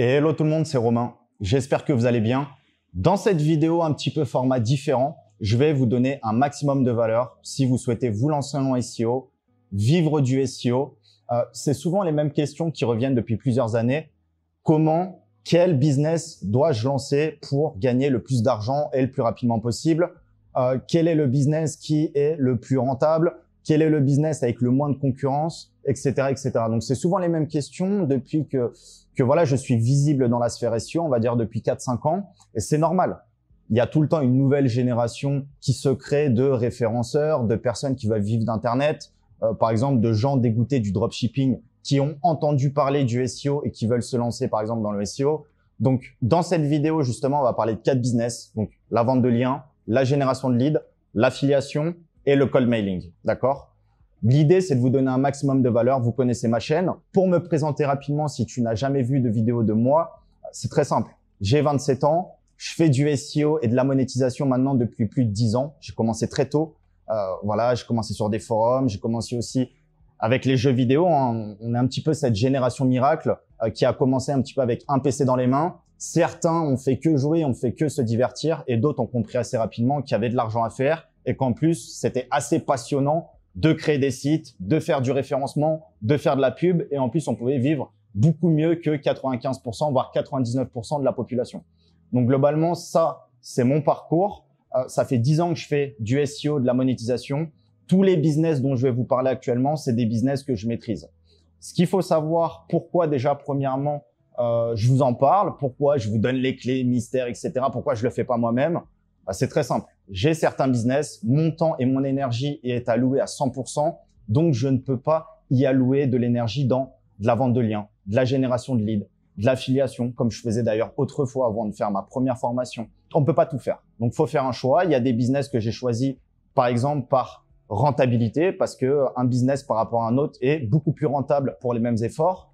Et hello tout le monde, c'est Romain. J'espère que vous allez bien. Dans cette vidéo, un petit peu format différent, je vais vous donner un maximum de valeur si vous souhaitez vous lancer en SEO, vivre du SEO. C'est souvent les mêmes questions qui reviennent depuis plusieurs années. Quel business dois-je lancer pour gagner le plus d'argent et le plus rapidement possible? Quel est le business qui est le plus rentable? Quel est le business avec le moins de concurrence, etc., etc. Donc, c'est souvent les mêmes questions depuis que voilà, je suis visible dans la sphère SEO, on va dire depuis 4-5 ans. Et c'est normal. Il y a tout le temps une nouvelle génération qui se crée de référenceurs, de personnes qui veulent vivre d'Internet, par exemple, de gens dégoûtés du dropshipping qui ont entendu parler du SEO et qui veulent se lancer, par exemple, dans le SEO. Donc, dans cette vidéo, justement, on va parler de 4 business. Donc, la vente de liens, la génération de leads, l'affiliation et le cold mailing. D'accord? L'idée, c'est de vous donner un maximum de valeur. Vous connaissez ma chaîne. Pour me présenter rapidement, si tu n'as jamais vu de vidéo de moi, c'est très simple. J'ai 27 ans. Je fais du SEO et de la monétisation maintenant depuis plus de 10 ans. J'ai commencé très tôt. Voilà, j'ai commencé sur des forums. J'ai commencé aussi avec les jeux vidéo. Hein. On est un petit peu cette génération miracle qui a commencé un petit peu avec un PC dans les mains. Certains ont fait que jouer, ont fait que se divertir et d'autres ont compris assez rapidement qu'il y avait de l'argent à faire et qu'en plus, c'était assez passionnant de créer des sites, de faire du référencement, de faire de la pub et en plus, on pouvait vivre beaucoup mieux que 95%, voire 99% de la population. Donc, globalement, ça, c'est mon parcours. Ça fait 10 ans que je fais du SEO, de la monétisation. Tous les business dont je vais vous parler actuellement, c'est des business que je maîtrise. Ce qu'il faut savoir, pourquoi déjà, premièrement, je vous en parle, pourquoi je vous donne les clés, mystères, etc. Pourquoi je le fais pas moi-même? C'est très simple. J'ai certains business, mon temps et mon énergie est alloué à 100%, donc je ne peux pas y allouer de l'énergie dans de la vente de liens, de la génération de leads, de l'affiliation, comme je faisais d'ailleurs autrefois avant de faire ma première formation. On ne peut pas tout faire. Donc, faut faire un choix. Il y a des business que j'ai choisis, par exemple, par rentabilité, parce que un business par rapport à un autre est beaucoup plus rentable pour les mêmes efforts.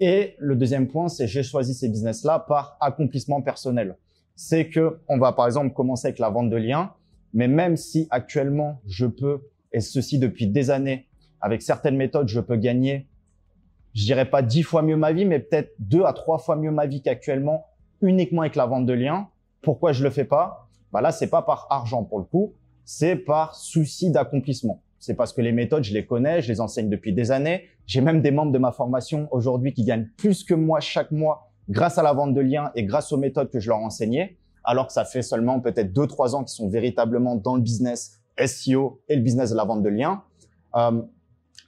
Et le deuxième point, c'est j'ai choisi ces business-là par accomplissement personnel. C'est que on va par exemple commencer avec la vente de liens, mais même si actuellement je peux, et ceci depuis des années, avec certaines méthodes, je peux gagner, je dirais pas 10 fois mieux ma vie, mais peut-être 2 à 3 fois mieux ma vie qu'actuellement, uniquement avec la vente de liens. Pourquoi je le fais pas? Là, c'est pas par argent pour le coup, c'est par souci d'accomplissement. C'est parce que les méthodes, je les connais, je les enseigne depuis des années. J'ai même des membres de ma formation aujourd'hui qui gagnent plus que moi chaque mois grâce à la vente de liens et grâce aux méthodes que je leur enseignais, alors que ça fait seulement peut-être 2-3 ans qu'ils sont véritablement dans le business SEO et le business de la vente de liens.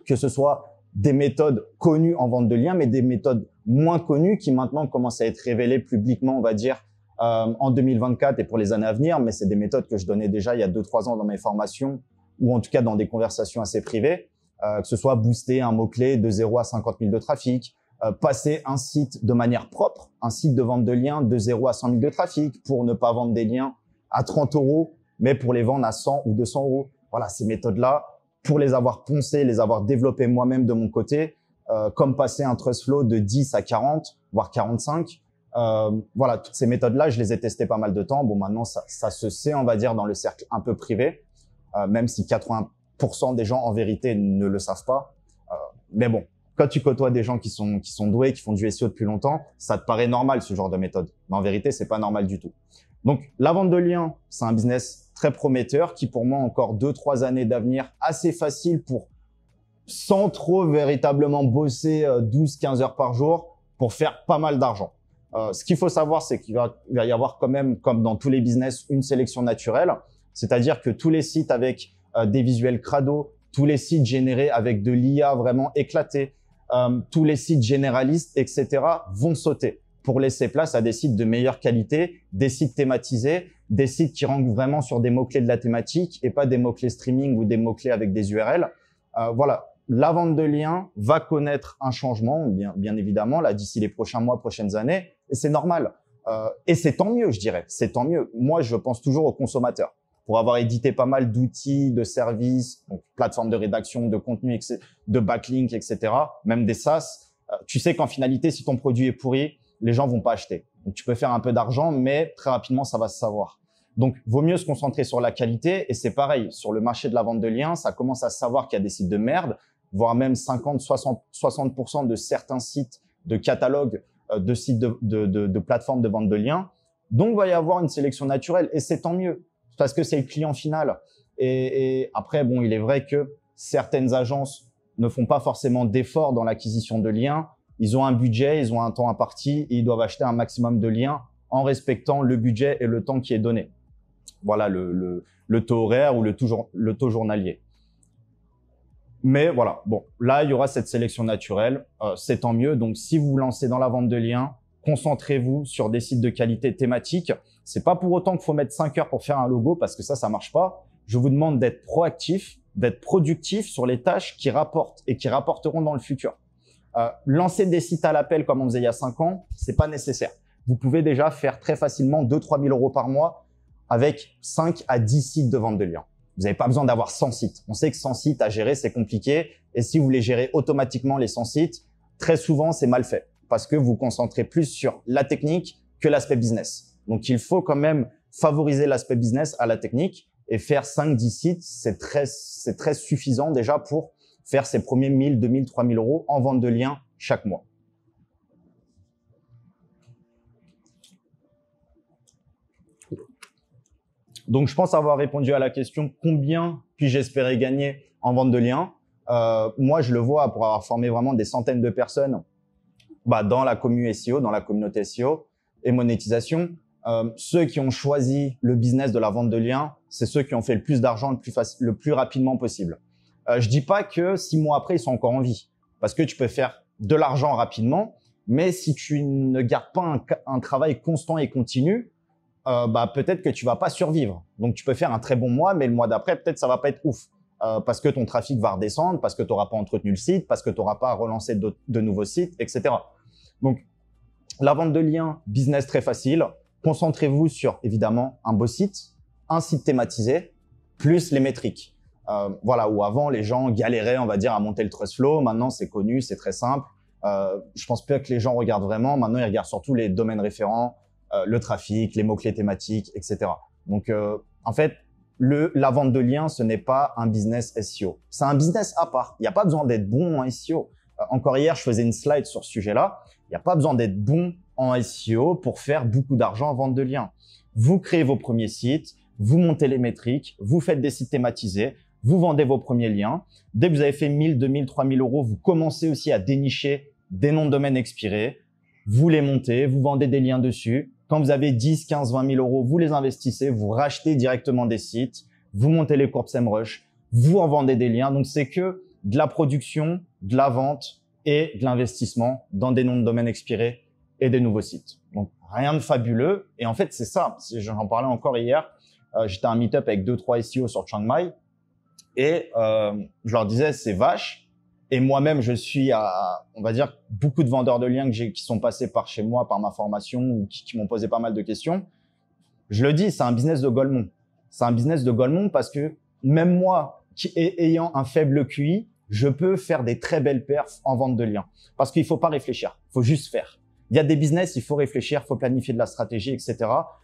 Que ce soit des méthodes connues en vente de liens, mais des méthodes moins connues qui maintenant commencent à être révélées publiquement, on va dire, en 2024 et pour les années à venir. Mais c'est des méthodes que je donnais déjà il y a 2-3 ans dans mes formations ou en tout cas dans des conversations assez privées, que ce soit booster un mot-clé de 0 à 50 000 de trafic, passer un site de manière propre, un site de vente de liens de 0 à 100 000 de trafic pour ne pas vendre des liens à 30 €, mais pour les vendre à 100 ou 200 €. Voilà, ces méthodes-là, pour les avoir poncées, les avoir développées moi-même de mon côté, comme passer un trust flow de 10 à 40, voire 45. Voilà, toutes ces méthodes-là, je les ai testées pas mal de temps. Bon, maintenant, ça se sait, on va dire, dans le cercle un peu privé, même si 80% des gens, en vérité, ne le savent pas. Mais bon, quand tu côtoies des gens qui sont doués, qui font du SEO depuis longtemps, ça te paraît normal ce genre de méthode. Mais en vérité, c'est pas normal du tout. Donc, la vente de liens, c'est un business très prometteur qui, pour moi, a encore 2-3 années d'avenir assez facile pour, sans trop véritablement bosser 12-15 heures par jour pour faire pas mal d'argent. Ce qu'il faut savoir, c'est qu'il va y avoir quand même, comme dans tous les business, une sélection naturelle. C'est-à-dire que tous les sites avec des visuels crado, tous les sites générés avec de l'IA vraiment éclaté, tous les sites généralistes, etc. vont sauter pour laisser place à des sites de meilleure qualité, des sites thématisés, des sites qui rankent vraiment sur des mots-clés de la thématique et pas des mots-clés streaming ou des mots-clés avec des URL. Voilà, la vente de liens va connaître un changement, bien évidemment, là d'ici les prochains mois, prochaines années, et c'est normal. Et c'est tant mieux, je dirais, c'est tant mieux. Moi, je pense toujours aux consommateurs. Pour avoir édité pas mal d'outils, de services, donc plateformes de rédaction, de contenu, de backlink, etc., même des SaaS, tu sais qu'en finalité, si ton produit est pourri, les gens vont pas acheter. Donc, tu peux faire un peu d'argent, mais très rapidement, ça va se savoir. Donc, vaut mieux se concentrer sur la qualité. Et c'est pareil, sur le marché de la vente de liens, ça commence à se savoir qu'il y a des sites de merde, voire même 50, 60% de certains sites de catalogue de sites de plateformes de vente de liens. Donc, il va y avoir une sélection naturelle et c'est tant mieux parce que c'est le client final. Et après, bon, il est vrai que certaines agences ne font pas forcément d'efforts dans l'acquisition de liens. Ils ont un budget, ils ont un temps imparti et ils doivent acheter un maximum de liens en respectant le budget et le temps qui est donné. Voilà le taux horaire ou le taux journalier. Mais voilà, bon, là, il y aura cette sélection naturelle. C'est tant mieux. Donc, si vous vous lancez dans la vente de liens, concentrez-vous sur des sites de qualité thématique. C'est pas pour autant qu'il faut mettre 5 heures pour faire un logo parce que ça marche pas. Je vous demande d'être proactif, d'être productif sur les tâches qui rapportent et qui rapporteront dans le futur. Lancer des sites à l'appel comme on faisait il y a 5 ans, c'est pas nécessaire. Vous pouvez déjà faire très facilement 2-3 000 € par mois avec 5 à 10 sites de vente de liens. Vous n'avez pas besoin d'avoir 100 sites. On sait que 100 sites à gérer, c'est compliqué. Et si vous voulez gérer automatiquement les 100 sites, très souvent, c'est mal fait parce que vous vous concentrez plus sur la technique que l'aspect business. Donc, il faut quand même favoriser l'aspect business à la technique et faire 5-10 sites, c'est très suffisant déjà pour faire ses premiers 1000, 2000, 3000 € en vente de liens chaque mois. Donc, je pense avoir répondu à la question combien puis-je espérer gagner en vente de liens. Moi, je le vois pour avoir formé vraiment des centaines de personnes dans la commu SEO, dans la communauté SEO et monétisation. Ceux qui ont choisi le business de la vente de liens, c'est ceux qui ont fait le plus d'argent le plus rapidement possible. Je dis pas que 6 mois après, ils sont encore en vie parce que tu peux faire de l'argent rapidement, mais si tu ne gardes pas un travail constant et continu, peut-être que tu vas pas survivre. Donc, tu peux faire un très bon mois, mais le mois d'après, peut-être ça va pas être ouf parce que ton trafic va redescendre, parce que tu n'auras pas entretenu le site, parce que tu n'auras pas relancé de nouveaux sites, etc. Donc, la vente de liens, business très facile. Concentrez-vous sur, évidemment, un beau site, un site thématisé, plus les métriques. Voilà, où avant, les gens galéraient, on va dire, à monter le trust flow. Maintenant, c'est connu, c'est très simple. Je pense pas que les gens regardent vraiment. Maintenant, ils regardent surtout les domaines référents, le trafic, les mots-clés thématiques, etc. Donc, en fait, la vente de liens, ce n'est pas un business SEO. C'est un business à part. Il n'y a pas besoin d'être bon en SEO. Encore hier, je faisais une slide sur ce sujet-là. Il n'y a pas besoin d'être bon en SEO pour faire beaucoup d'argent en vente de liens. Vous créez vos premiers sites, vous montez les métriques, vous faites des sites thématisés, vous vendez vos premiers liens. Dès que vous avez fait 1000, 2000, 3000 €, vous commencez aussi à dénicher des noms de domaine expirés. Vous les montez, vous vendez des liens dessus. Quand vous avez 10, 15, 20 000 €, vous les investissez, vous rachetez directement des sites, vous montez les courbes SEMrush, vous en vendez des liens. Donc, c'est que de la production, de la vente et de l'investissement dans des noms de domaine expirés et des nouveaux sites. Donc, rien de fabuleux. Et en fait, c'est ça. J'en parlais encore hier. J'étais à un meet-up avec 2-3 SEO sur Chiang Mai et je leur disais, c'est vache. Et moi-même, je suis à, on va dire, beaucoup de vendeurs de liens qui sont passés par chez moi, par ma formation ou qui m'ont posé pas mal de questions. Je le dis, c'est un business de Golemont. C'est un business de Golemont parce que même moi, ayant un faible QI, je peux faire des très belles perfs en vente de liens. Parce qu'il faut pas réfléchir, il faut juste faire. Il y a des business, il faut réfléchir, il faut planifier de la stratégie, etc.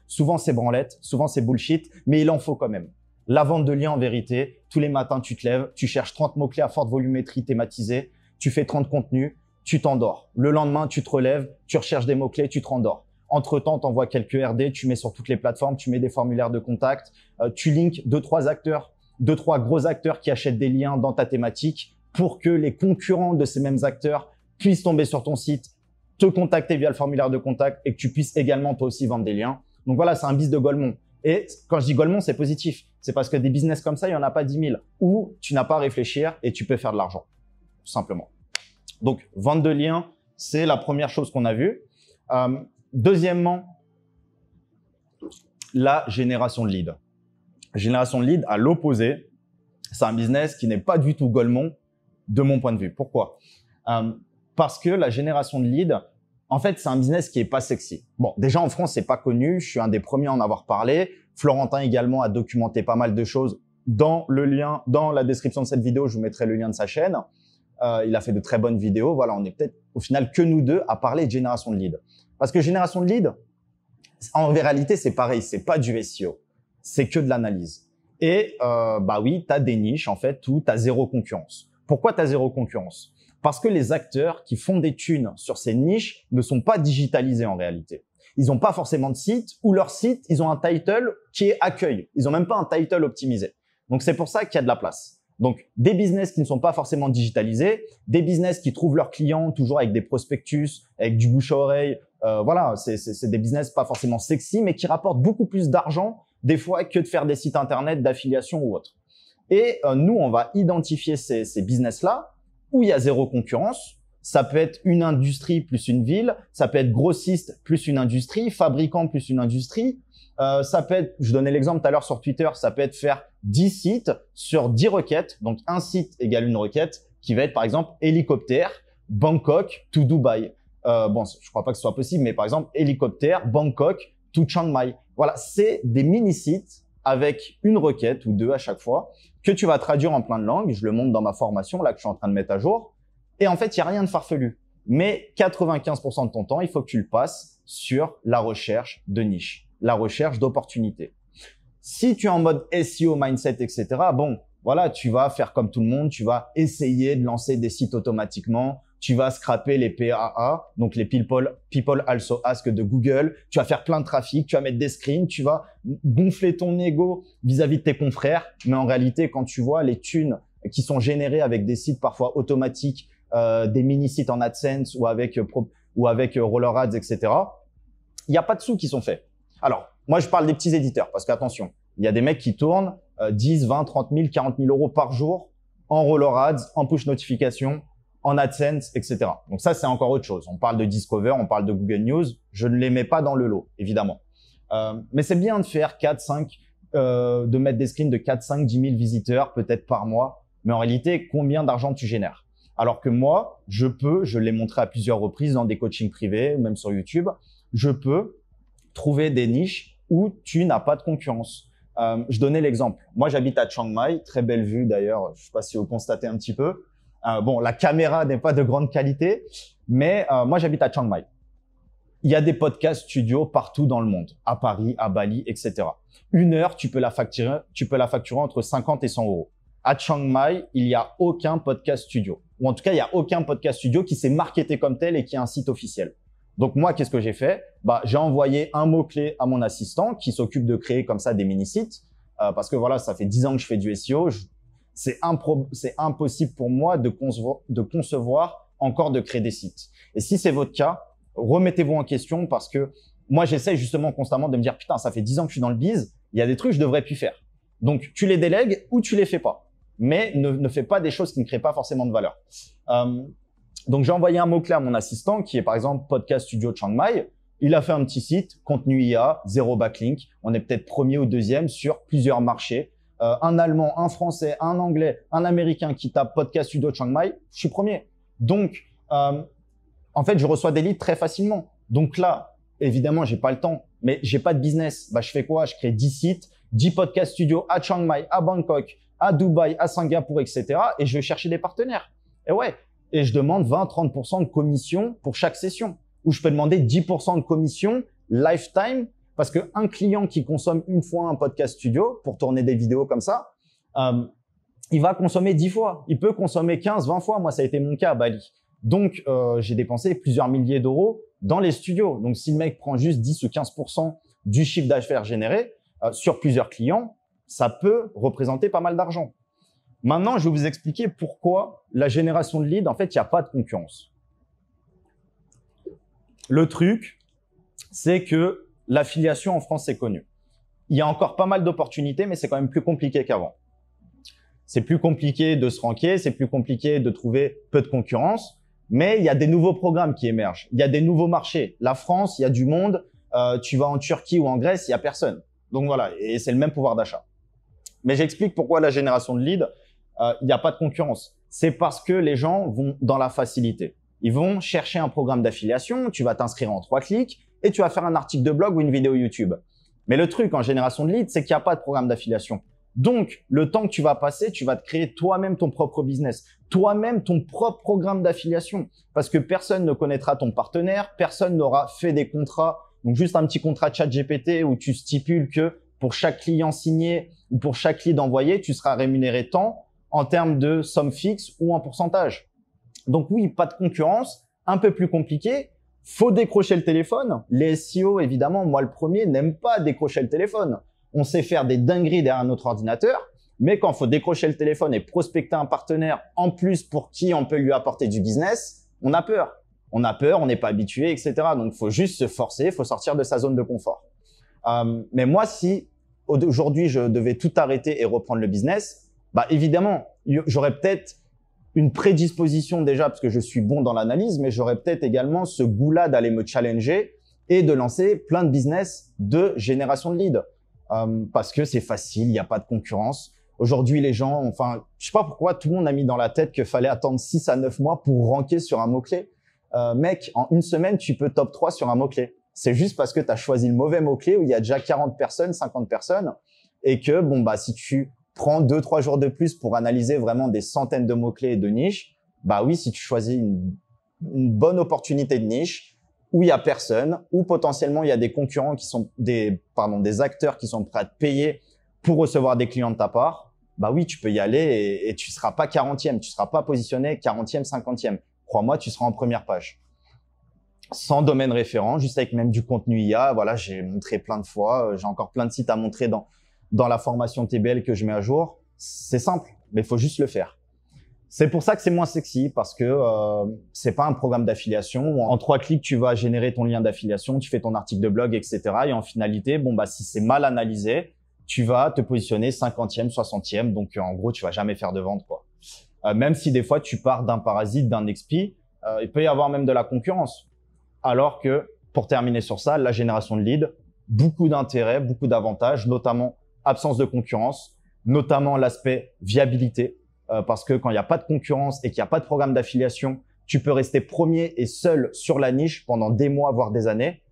Souvent, c'est branlette, souvent, c'est bullshit, mais il en faut quand même. La vente de liens, en vérité, tous les matins, tu te lèves, tu cherches 30 mots-clés à forte volumétrie thématisés, tu fais 30 contenus, tu t'endors. Le lendemain, tu te relèves, tu recherches des mots-clés, tu te rendors. Entre-temps, tu envoies quelques RD, tu mets sur toutes les plateformes, tu mets des formulaires de contact, tu links 2-3 acteurs, 2-3 gros acteurs qui achètent des liens dans ta thématique pour que les concurrents de ces mêmes acteurs puissent tomber sur ton site, te contacter via le formulaire de contact et que tu puisses également toi aussi vendre des liens. Donc voilà, c'est un business de Golemont. Et quand je dis Golemont, c'est positif. C'est parce que des business comme ça, il n'y en a pas 10 000 où tu n'as pas à réfléchir et tu peux faire de l'argent, tout simplement. Donc, vente de liens, c'est la première chose qu'on a vue. Deuxièmement, la génération de leads. Génération de leads, à l'opposé, c'est un business qui n'est pas du tout Golemont de mon point de vue. Pourquoi? Parce que la génération de leads, en fait, c'est un business qui est pas sexy. Bon, déjà en France, c'est pas connu. Je suis un des premiers à en avoir parlé. Florentin également a documenté pas mal de choses dans le lien, dans la description de cette vidéo. Je vous mettrai le lien de sa chaîne. Il a fait de très bonnes vidéos. Voilà, on est peut-être au final que nous deux à parler de génération de leads. Parce que génération de leads, en réalité, c'est pareil. C'est pas du SEO. C'est que de l'analyse. Et oui, tu as des niches en fait où tu as zéro concurrence. Pourquoi tu as zéro concurrence? Parce que les acteurs qui font des thunes sur ces niches ne sont pas digitalisés en réalité. Ils n'ont pas forcément de site ou leur site, ils ont un title qui est accueil. Ils n'ont même pas un title optimisé. Donc, c'est pour ça qu'il y a de la place. Donc, des business qui ne sont pas forcément digitalisés, des business qui trouvent leurs clients toujours avec des prospectus, avec du bouche à oreille. Voilà, c'est des business pas forcément sexy, mais qui rapportent beaucoup plus d'argent des fois que de faire des sites internet d'affiliation ou autre. Et nous, on va identifier ces business-là où il y a zéro concurrence. Ça peut être une industrie plus une ville, ça peut être grossiste plus une industrie, fabricant plus une industrie. Ça peut être, je donnais l'exemple tout à l'heure sur Twitter, ça peut être faire 10 sites sur 10 requêtes. Donc, un site égale une requête qui va être par exemple hélicoptère, Bangkok to Dubaï. Bon, je crois pas que ce soit possible, mais par exemple hélicoptère, Bangkok to Chiang Mai. Voilà, c'est des mini-sites avec une requête ou deux à chaque fois que tu vas traduire en plein de langues. Je le montre dans ma formation là que je suis en train de mettre à jour. Et en fait, il n'y a rien de farfelu. Mais 95% de ton temps, il faut que tu le passes sur la recherche de niche, la recherche d'opportunités. Si tu es en mode SEO, mindset, etc., bon, voilà, tu vas faire comme tout le monde, tu vas essayer de lancer des sites automatiquement, tu vas scraper les PAA, donc les People Also Ask de Google, tu vas faire plein de trafic, tu vas mettre des screens, tu vas gonfler ton ego vis-à-vis de tes confrères. Mais en réalité, quand tu vois les thunes qui sont générées avec des sites parfois automatiques, des mini-sites en AdSense ou avec Roller Ads, etc., il n'y a pas de sous qui sont faits. Alors, moi, je parle des petits éditeurs parce qu'attention, il y a des mecs qui tournent 10, 20, 30 000, 40 000 euros par jour en Roller Ads, en push notification, en AdSense, etc. Donc ça, c'est encore autre chose. On parle de Discover, on parle de Google News. Je ne les mets pas dans le lot, évidemment. Mais c'est bien de faire 4, 5, de mettre des screens de 4, 5, 10 000 visiteurs peut-être par mois. Mais en réalité, combien d'argent tu génères? Alors que moi, je l'ai montré à plusieurs reprises dans des coachings privés, même sur YouTube, je peux trouver des niches où tu n'as pas de concurrence. Je donnais l'exemple. Moi, j'habite à Chiang Mai, très belle vue d'ailleurs. Je ne sais pas si vous constatez un petit peu. Bon, la caméra n'est pas de grande qualité, mais moi, j'habite à Chiang Mai. Il y a des podcasts studios partout dans le monde, à Paris, à Bali, etc. Une heure, tu peux la facturer entre 50 et 100 euros. À Chiang Mai, il n'y a aucun podcast studio. Ou en tout cas, il n'y a aucun podcast studio qui s'est marketé comme tel et qui a un site officiel. Donc moi, qu'est-ce que j'ai fait? J'ai envoyé un mot-clé à mon assistant qui s'occupe de créer comme ça des mini-sites. Parce que voilà, ça fait 10 ans que je fais du SEO. C'est impossible pour moi de concevoir encore de créer des sites. Et si c'est votre cas, remettez-vous en question parce que moi, j'essaie justement constamment de me dire « Putain, ça fait 10 ans que je suis dans le biz, il y a des trucs que je devrais plus faire. » Donc, tu les délègues ou tu les fais pas. Mais ne fais pas des choses qui ne créent pas forcément de valeur. Donc, j'ai envoyé un mot-clé à mon assistant qui est par exemple Podcast Studio Chiang Mai. Il a fait un petit site, contenu IA, zéro backlink. On est peut-être premier ou deuxième sur plusieurs marchés. Un Allemand, un Français, un Anglais, un Américain qui tape Podcast Studio Chiang Mai, je suis premier. Donc, en fait, je reçois des leads très facilement. Donc là, évidemment, j'ai pas le temps, mais j'ai pas de business. Je fais quoi? Je crée 10 sites, 10 podcast studios à Chiang Mai, à Bangkok, à Dubaï, à Singapour, etc. Et je vais chercher des partenaires. Et ouais. Et je demande 20-30% de commission pour chaque session. Ou je peux demander 10% de commission lifetime parce qu'un client qui consomme une fois un podcast studio pour tourner des vidéos comme ça, il va consommer 10 fois. Il peut consommer 15, 20 fois. Moi, ça a été mon cas à Bali. Donc, j'ai dépensé plusieurs milliers d'euros dans les studios. Donc, si le mec prend juste 10 ou 15% du chiffre d'affaires généré sur plusieurs clients, ça peut représenter pas mal d'argent. Maintenant, je vais vous expliquer pourquoi la génération de leads, en fait, il n'y a pas de concurrence. Le truc, c'est que l'affiliation en France, c'est connu. Il y a encore pas mal d'opportunités, mais c'est quand même plus compliqué qu'avant. C'est plus compliqué de se ranker, c'est plus compliqué de trouver peu de concurrence, mais il y a des nouveaux programmes qui émergent. Il y a des nouveaux marchés. La France, il y a du monde. Tu vas en Turquie ou en Grèce, il y a personne. Donc voilà, et c'est le même pouvoir d'achat. Mais j'explique pourquoi la génération de leads, il n'y a pas de concurrence. C'est parce que les gens vont dans la facilité. Ils vont chercher un programme d'affiliation, tu vas t'inscrire en 3 clics et tu vas faire un article de blog ou une vidéo YouTube. Mais le truc en génération de leads, c'est qu'il n'y a pas de programme d'affiliation. Donc, le temps que tu vas passer, tu vas te créer toi-même ton propre business, toi-même ton propre programme d'affiliation parce que personne ne connaîtra ton partenaire, personne n'aura fait des contrats. Donc, juste un petit contrat ChatGPT où tu stipules que pour chaque client signé ou pour chaque lead envoyé, tu seras rémunéré tant en termes de somme fixe ou en pourcentage. Donc oui, pas de concurrence, un peu plus compliqué. Faut décrocher le téléphone. Les SEO, évidemment, moi le premier, n'aime pas décrocher le téléphone. On sait faire des dingueries derrière notre ordinateur, mais quand faut décrocher le téléphone et prospecter un partenaire en plus pour qui on peut lui apporter du business, on a peur. On a peur, on n'est pas habitué, etc. Donc, faut juste se forcer, faut sortir de sa zone de confort. Mais moi, si aujourd'hui je devais tout arrêter et reprendre le business, bah évidemment, j'aurais peut-être une prédisposition déjà parce que je suis bon dans l'analyse, mais j'aurais peut-être également ce goût-là d'aller me challenger et de lancer plein de business de génération de leads. Parce que c'est facile, il n'y a pas de concurrence. Aujourd'hui, les gens, enfin, je sais pas pourquoi tout le monde a mis dans la tête qu'il fallait attendre 6 à 9 mois pour ranker sur un mot-clé. Mec, en une semaine, tu peux top 3 sur un mot-clé. C'est juste parce que tu as choisi le mauvais mot-clé où il y a déjà 40 personnes, 50 personnes et que, bon, bah, si tu prends 2-3 jours de plus pour analyser vraiment des centaines de mots-clés et de niches, bah oui, si tu choisis une bonne opportunité de niche où il y a personne, où potentiellement il y a des concurrents qui sont des acteurs qui sont prêts à te payer pour recevoir des clients de ta part, bah oui, tu peux y aller et tu seras pas 40e, tu seras pas positionné 40e, 50e. Crois-moi, tu seras en première page. Sans domaine référent, juste avec même du contenu IA. Voilà, j'ai montré plein de fois. J'ai encore plein de sites à montrer dans la formation TBL que je mets à jour. C'est simple, mais il faut juste le faire. C'est pour ça que c'est moins sexy parce que c'est pas un programme d'affiliation où en 3 clics, tu vas générer ton lien d'affiliation, tu fais ton article de blog, etc. Et en finalité, bon, bah, si c'est mal analysé, tu vas te positionner 50e, 60e. Donc, en gros, tu vas jamais faire de vente, quoi. Même si des fois, tu pars d'un parasite, d'un expi, il peut y avoir même de la concurrence. Alors que, pour terminer sur ça, la génération de leads, beaucoup d'intérêts, beaucoup d'avantages, notamment absence de concurrence, notamment l'aspect viabilité. Parce que quand il n'y a pas de concurrence et qu'il n'y a pas de programme d'affiliation, tu peux rester premier et seul sur la niche pendant des mois, voire des années.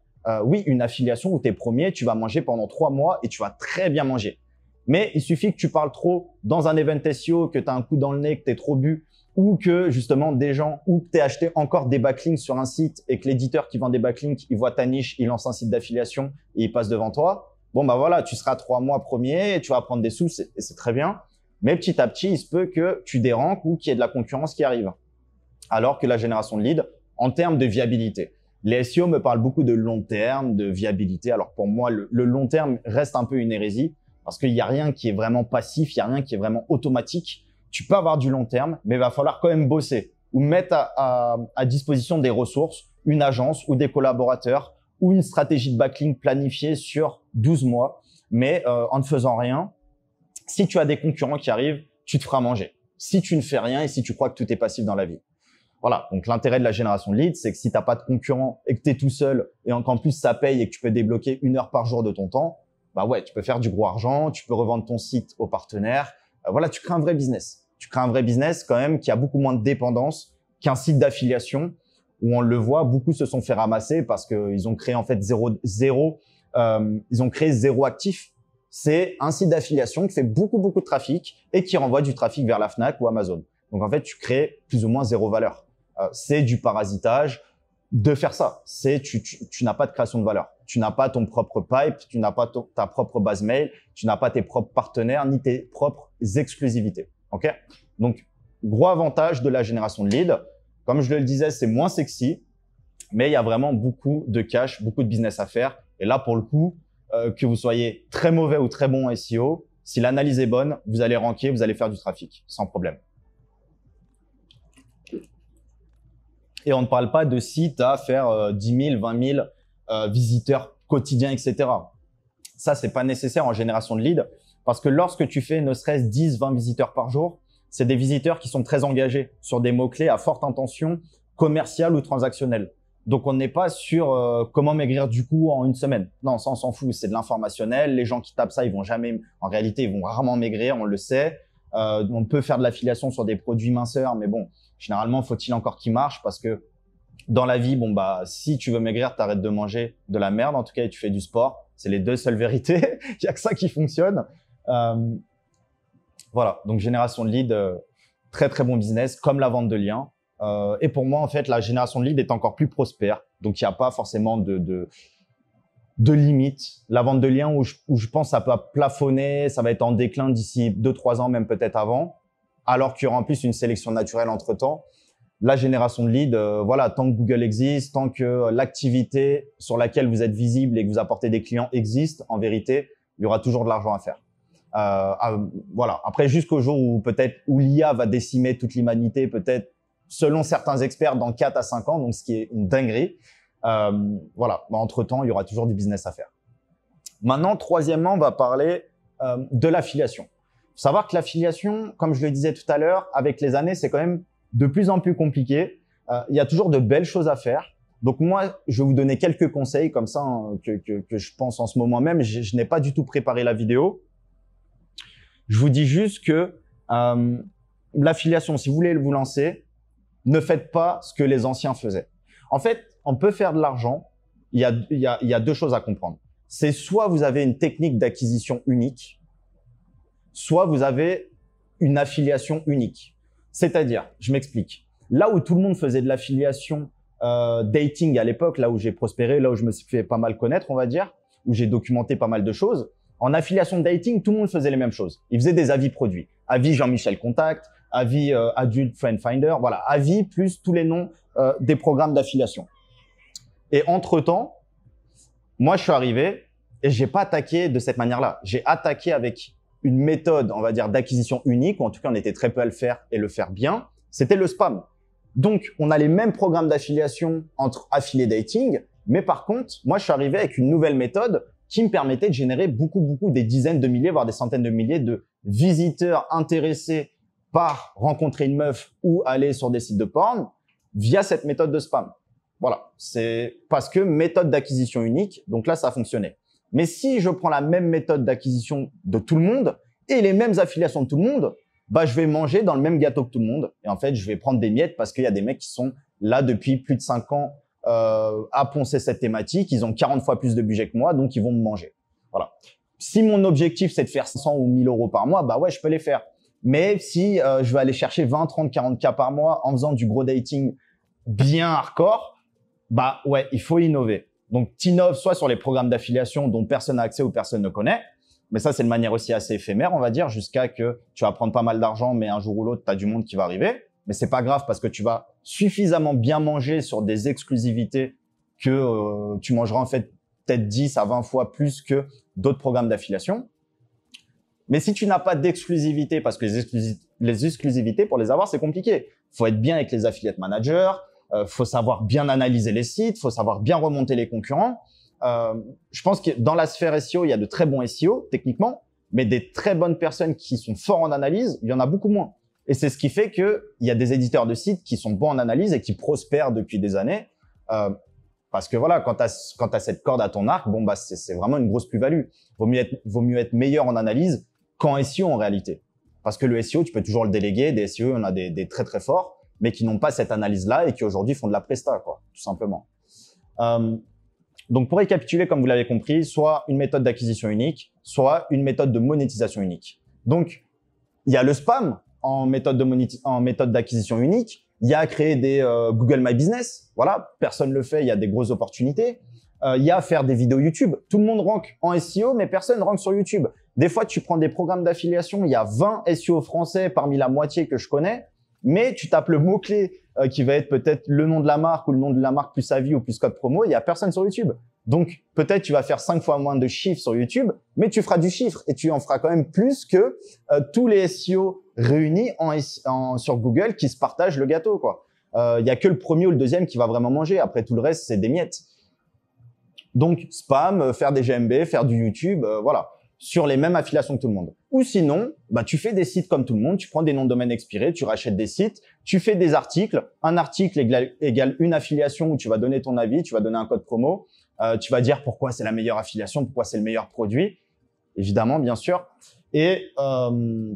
Oui, une affiliation où tu es premier, tu vas manger pendant 3 mois et tu vas très bien manger. Mais il suffit que tu parles trop dans un event SEO, que tu as un coup dans le nez, que tu es trop bu, ou que justement des gens, ou que tu aies acheté encore des backlinks sur un site et que l'éditeur qui vend des backlinks, il voit ta niche, il lance un site d'affiliation et il passe devant toi. Bon, bah voilà, tu seras 3 mois premier et tu vas prendre des sous et c'est très bien. Mais petit à petit, il se peut que tu déranques ou qu'il y ait de la concurrence qui arrive. Alors que la génération de leads, en termes de viabilité, les SEO me parlent beaucoup de long terme, de viabilité. Alors pour moi, le long terme reste un peu une hérésie parce qu'il n'y a rien qui est vraiment passif, il n'y a rien qui est vraiment automatique. Tu peux avoir du long terme, mais il va falloir quand même bosser ou mettre à disposition des ressources, une agence ou des collaborateurs ou une stratégie de backlink planifiée sur 12 mois. Mais en ne faisant rien, si tu as des concurrents qui arrivent, tu te feras manger. Si tu ne fais rien et si tu crois que tout est passif dans la vie. Voilà. Donc, l'intérêt de la génération de leads, c'est que si tu n'as pas de concurrent et que tu es tout seul et qu'en plus ça paye et que tu peux débloquer 1 heure par jour de ton temps, bah ouais, tu peux faire du gros argent, tu peux revendre ton site aux partenaires. Voilà, tu crées un vrai business. Tu crées un vrai business quand même qui a beaucoup moins de dépendance qu'un site d'affiliation où on le voit, beaucoup se sont fait ramasser parce qu'ils ont créé en fait ils ont créé zéro actif. C'est un site d'affiliation qui fait beaucoup de trafic et qui renvoie du trafic vers la Fnac ou Amazon. Donc, en fait, tu crées plus ou moins zéro valeur. C'est du parasitage de faire ça. Tu n'as pas de création de valeur. Tu n'as pas ton propre pipe, tu n'as pas ta propre base mail, tu n'as pas tes propres partenaires ni tes propres exclusivités. OK? Donc, gros avantage de la génération de leads. Comme je le disais, c'est moins sexy, mais il y a vraiment beaucoup de cash, beaucoup de business à faire. Et là, pour le coup, que vous soyez très mauvais ou très bon en SEO, si l'analyse est bonne, vous allez ranker, vous allez faire du trafic, sans problème. Et on ne parle pas de sites à faire 10 000, 20 000 visiteurs quotidiens, etc. Ça, c'est pas nécessaire en génération de leads parce que lorsque tu fais ne serait-ce 10, 20 visiteurs par jour, c'est des visiteurs qui sont très engagés sur des mots-clés à forte intention commerciale ou transactionnelle. Donc, on n'est pas sur comment maigrir du coup en une semaine. Non, ça, on s'en fout. C'est de l'informationnel. Les gens qui tapent ça, ils vont jamais, en réalité, ils vont rarement maigrir. On le sait. On peut faire de l'affiliation sur des produits minceurs, mais bon, généralement, faut-il encore qu'ils marchent parce que dans la vie, bon, bah, si tu veux maigrir, t'arrêtes de manger de la merde, en tout cas, et tu fais du sport. C'est les deux seules vérités. Il y a que ça qui fonctionne. Voilà. Donc, génération de leads, très, très bon business, comme la vente de liens. Et pour moi, en fait, la génération de leads est encore plus prospère. Donc, il n'y a pas forcément de limite. La vente de liens où je pense que ça peut plafonner, ça va être en déclin d'ici 2-3 ans, même peut-être avant. Alors qu'il y aura en plus une sélection naturelle entre-temps. la génération de leads, voilà, tant que Google existe, tant que l'activité sur laquelle vous êtes visible et que vous apportez des clients existe, en vérité, il y aura toujours de l'argent à faire. Voilà. Après, jusqu'au jour où peut-être où l'IA va décimer toute l'humanité, peut-être selon certains experts dans 4 à 5 ans, donc ce qui est une dinguerie. Voilà. Entre-temps, il y aura toujours du business à faire. Maintenant, troisièmement, on va parler de l'affiliation. Il faut savoir que l'affiliation, comme je le disais tout à l'heure, avec les années, c'est quand même de plus en plus compliqué. Il y a toujours de belles choses à faire. Donc moi, je vais vous donner quelques conseils comme ça que je pense en ce moment même. Je n'ai pas du tout préparé la vidéo. Je vous dis juste que l'affiliation, si vous voulez vous lancer, ne faites pas ce que les anciens faisaient. En fait, on peut faire de l'argent. Il y a deux choses à comprendre. C'est soit vous avez une technique d'acquisition unique, soit vous avez une affiliation unique. C'est-à-dire, je m'explique. Là où tout le monde faisait de l'affiliation dating à l'époque, là où j'ai prospéré, là où je me suis fait pas mal connaître, on va dire, où j'ai documenté pas mal de choses, en affiliation dating, tout le monde faisait les mêmes choses. Ils faisaient des avis produits. Avis Jean-Michel Contact, avis Adult Friend Finder, voilà, avis plus tous les noms des programmes d'affiliation. Et entre-temps, moi, je suis arrivé et j'ai pas attaqué de cette manière-là. J'ai attaqué avec une méthode, on va dire, d'acquisition unique, ou en tout cas, on était très peu à le faire et le faire bien. C'était le spam. Donc, on a les mêmes programmes d'affiliation entre affiliés dating, mais par contre, moi, je suis arrivé avec une nouvelle méthode qui me permettait de générer beaucoup, des dizaines de milliers, voire des centaines de milliers de visiteurs intéressés par rencontrer une meuf ou aller sur des sites de porn via cette méthode de spam. Voilà, c'est parce que méthode d'acquisition unique, donc là, ça a fonctionné. Mais si je prends la même méthode d'acquisition de tout le monde et les mêmes affiliations de tout le monde, bah, je vais manger dans le même gâteau que tout le monde. Et en fait, je vais prendre des miettes parce qu'il y a des mecs qui sont là depuis plus de 5 ans à poncer cette thématique. Ils ont 40 fois plus de budget que moi, donc ils vont me manger. Voilà. Si mon objectif, c'est de faire 500 ou 1000 euros par mois, bah ouais, je peux les faire. Mais si je vais aller chercher 20, 30, 40 K par mois en faisant du gros dating bien hardcore, bah ouais, il faut innover. Donc, t'innoves soit sur les programmes d'affiliation dont personne n'a accès ou personne ne connaît, mais ça, c'est de manière aussi assez éphémère, on va dire, jusqu'à que tu vas prendre pas mal d'argent, mais un jour ou l'autre, tu as du monde qui va arriver. Mais c'est pas grave parce que tu vas suffisamment bien manger sur des exclusivités que tu mangeras en fait peut-être 10 à 20 fois plus que d'autres programmes d'affiliation. Mais si tu n'as pas d'exclusivité, parce que les exclusivités, pour les avoir, c'est compliqué. Faut être bien avec les affiliate managers, faut savoir bien analyser les sites, faut savoir bien remonter les concurrents. Je pense que dans la sphère SEO, il y a de très bons SEO techniquement, mais des très bonnes personnes qui sont forts en analyse, il y en a beaucoup moins. Et c'est ce qui fait qu'il y a des éditeurs de sites qui sont bons en analyse et qui prospèrent depuis des années. Parce que voilà, quand tu as cette corde à ton arc, bon bah c'est vraiment une grosse plus-value. Vaut mieux être meilleur en analyse qu'en SEO en réalité. Parce que le SEO, tu peux toujours le déléguer. Des SEO, on a des très très forts, mais qui n'ont pas cette analyse-là et qui aujourd'hui font de la presta, quoi, tout simplement. Donc pour récapituler, comme vous l'avez compris, soit une méthode d'acquisition unique, soit une méthode de monétisation unique. Donc il y a le spam en méthode d'acquisition unique. Il y a créer des Google My Business. Voilà, personne le fait, il y a des grosses opportunités. Il y a faire des vidéos YouTube. Tout le monde rank en SEO, mais personne rank sur YouTube. Des fois, tu prends des programmes d'affiliation, il y a 20 SEO français parmi la moitié que je connais, mais tu tapes le mot-clé qui va être peut-être le nom de la marque ou le nom de la marque plus avis ou plus code promo, il y a personne sur YouTube. Donc, peut-être tu vas faire 5 fois moins de chiffres sur YouTube, mais tu feras du chiffre et tu en feras quand même plus que tous les SEO réunis sur Google qui se partagent le gâteau, quoi. Il y a que le premier ou le deuxième qui va vraiment manger. Après, tout le reste, c'est des miettes. Donc, spam, faire des GMB, faire du YouTube, voilà, sur les mêmes affiliations que tout le monde. Ou sinon, bah, tu fais des sites comme tout le monde, tu prends des noms de domaine expirés, tu rachètes des sites, tu fais des articles. Un article égale une affiliation où tu vas donner ton avis, tu vas donner un code promo, tu vas dire pourquoi c'est la meilleure affiliation, pourquoi c'est le meilleur produit, évidemment, bien sûr. Et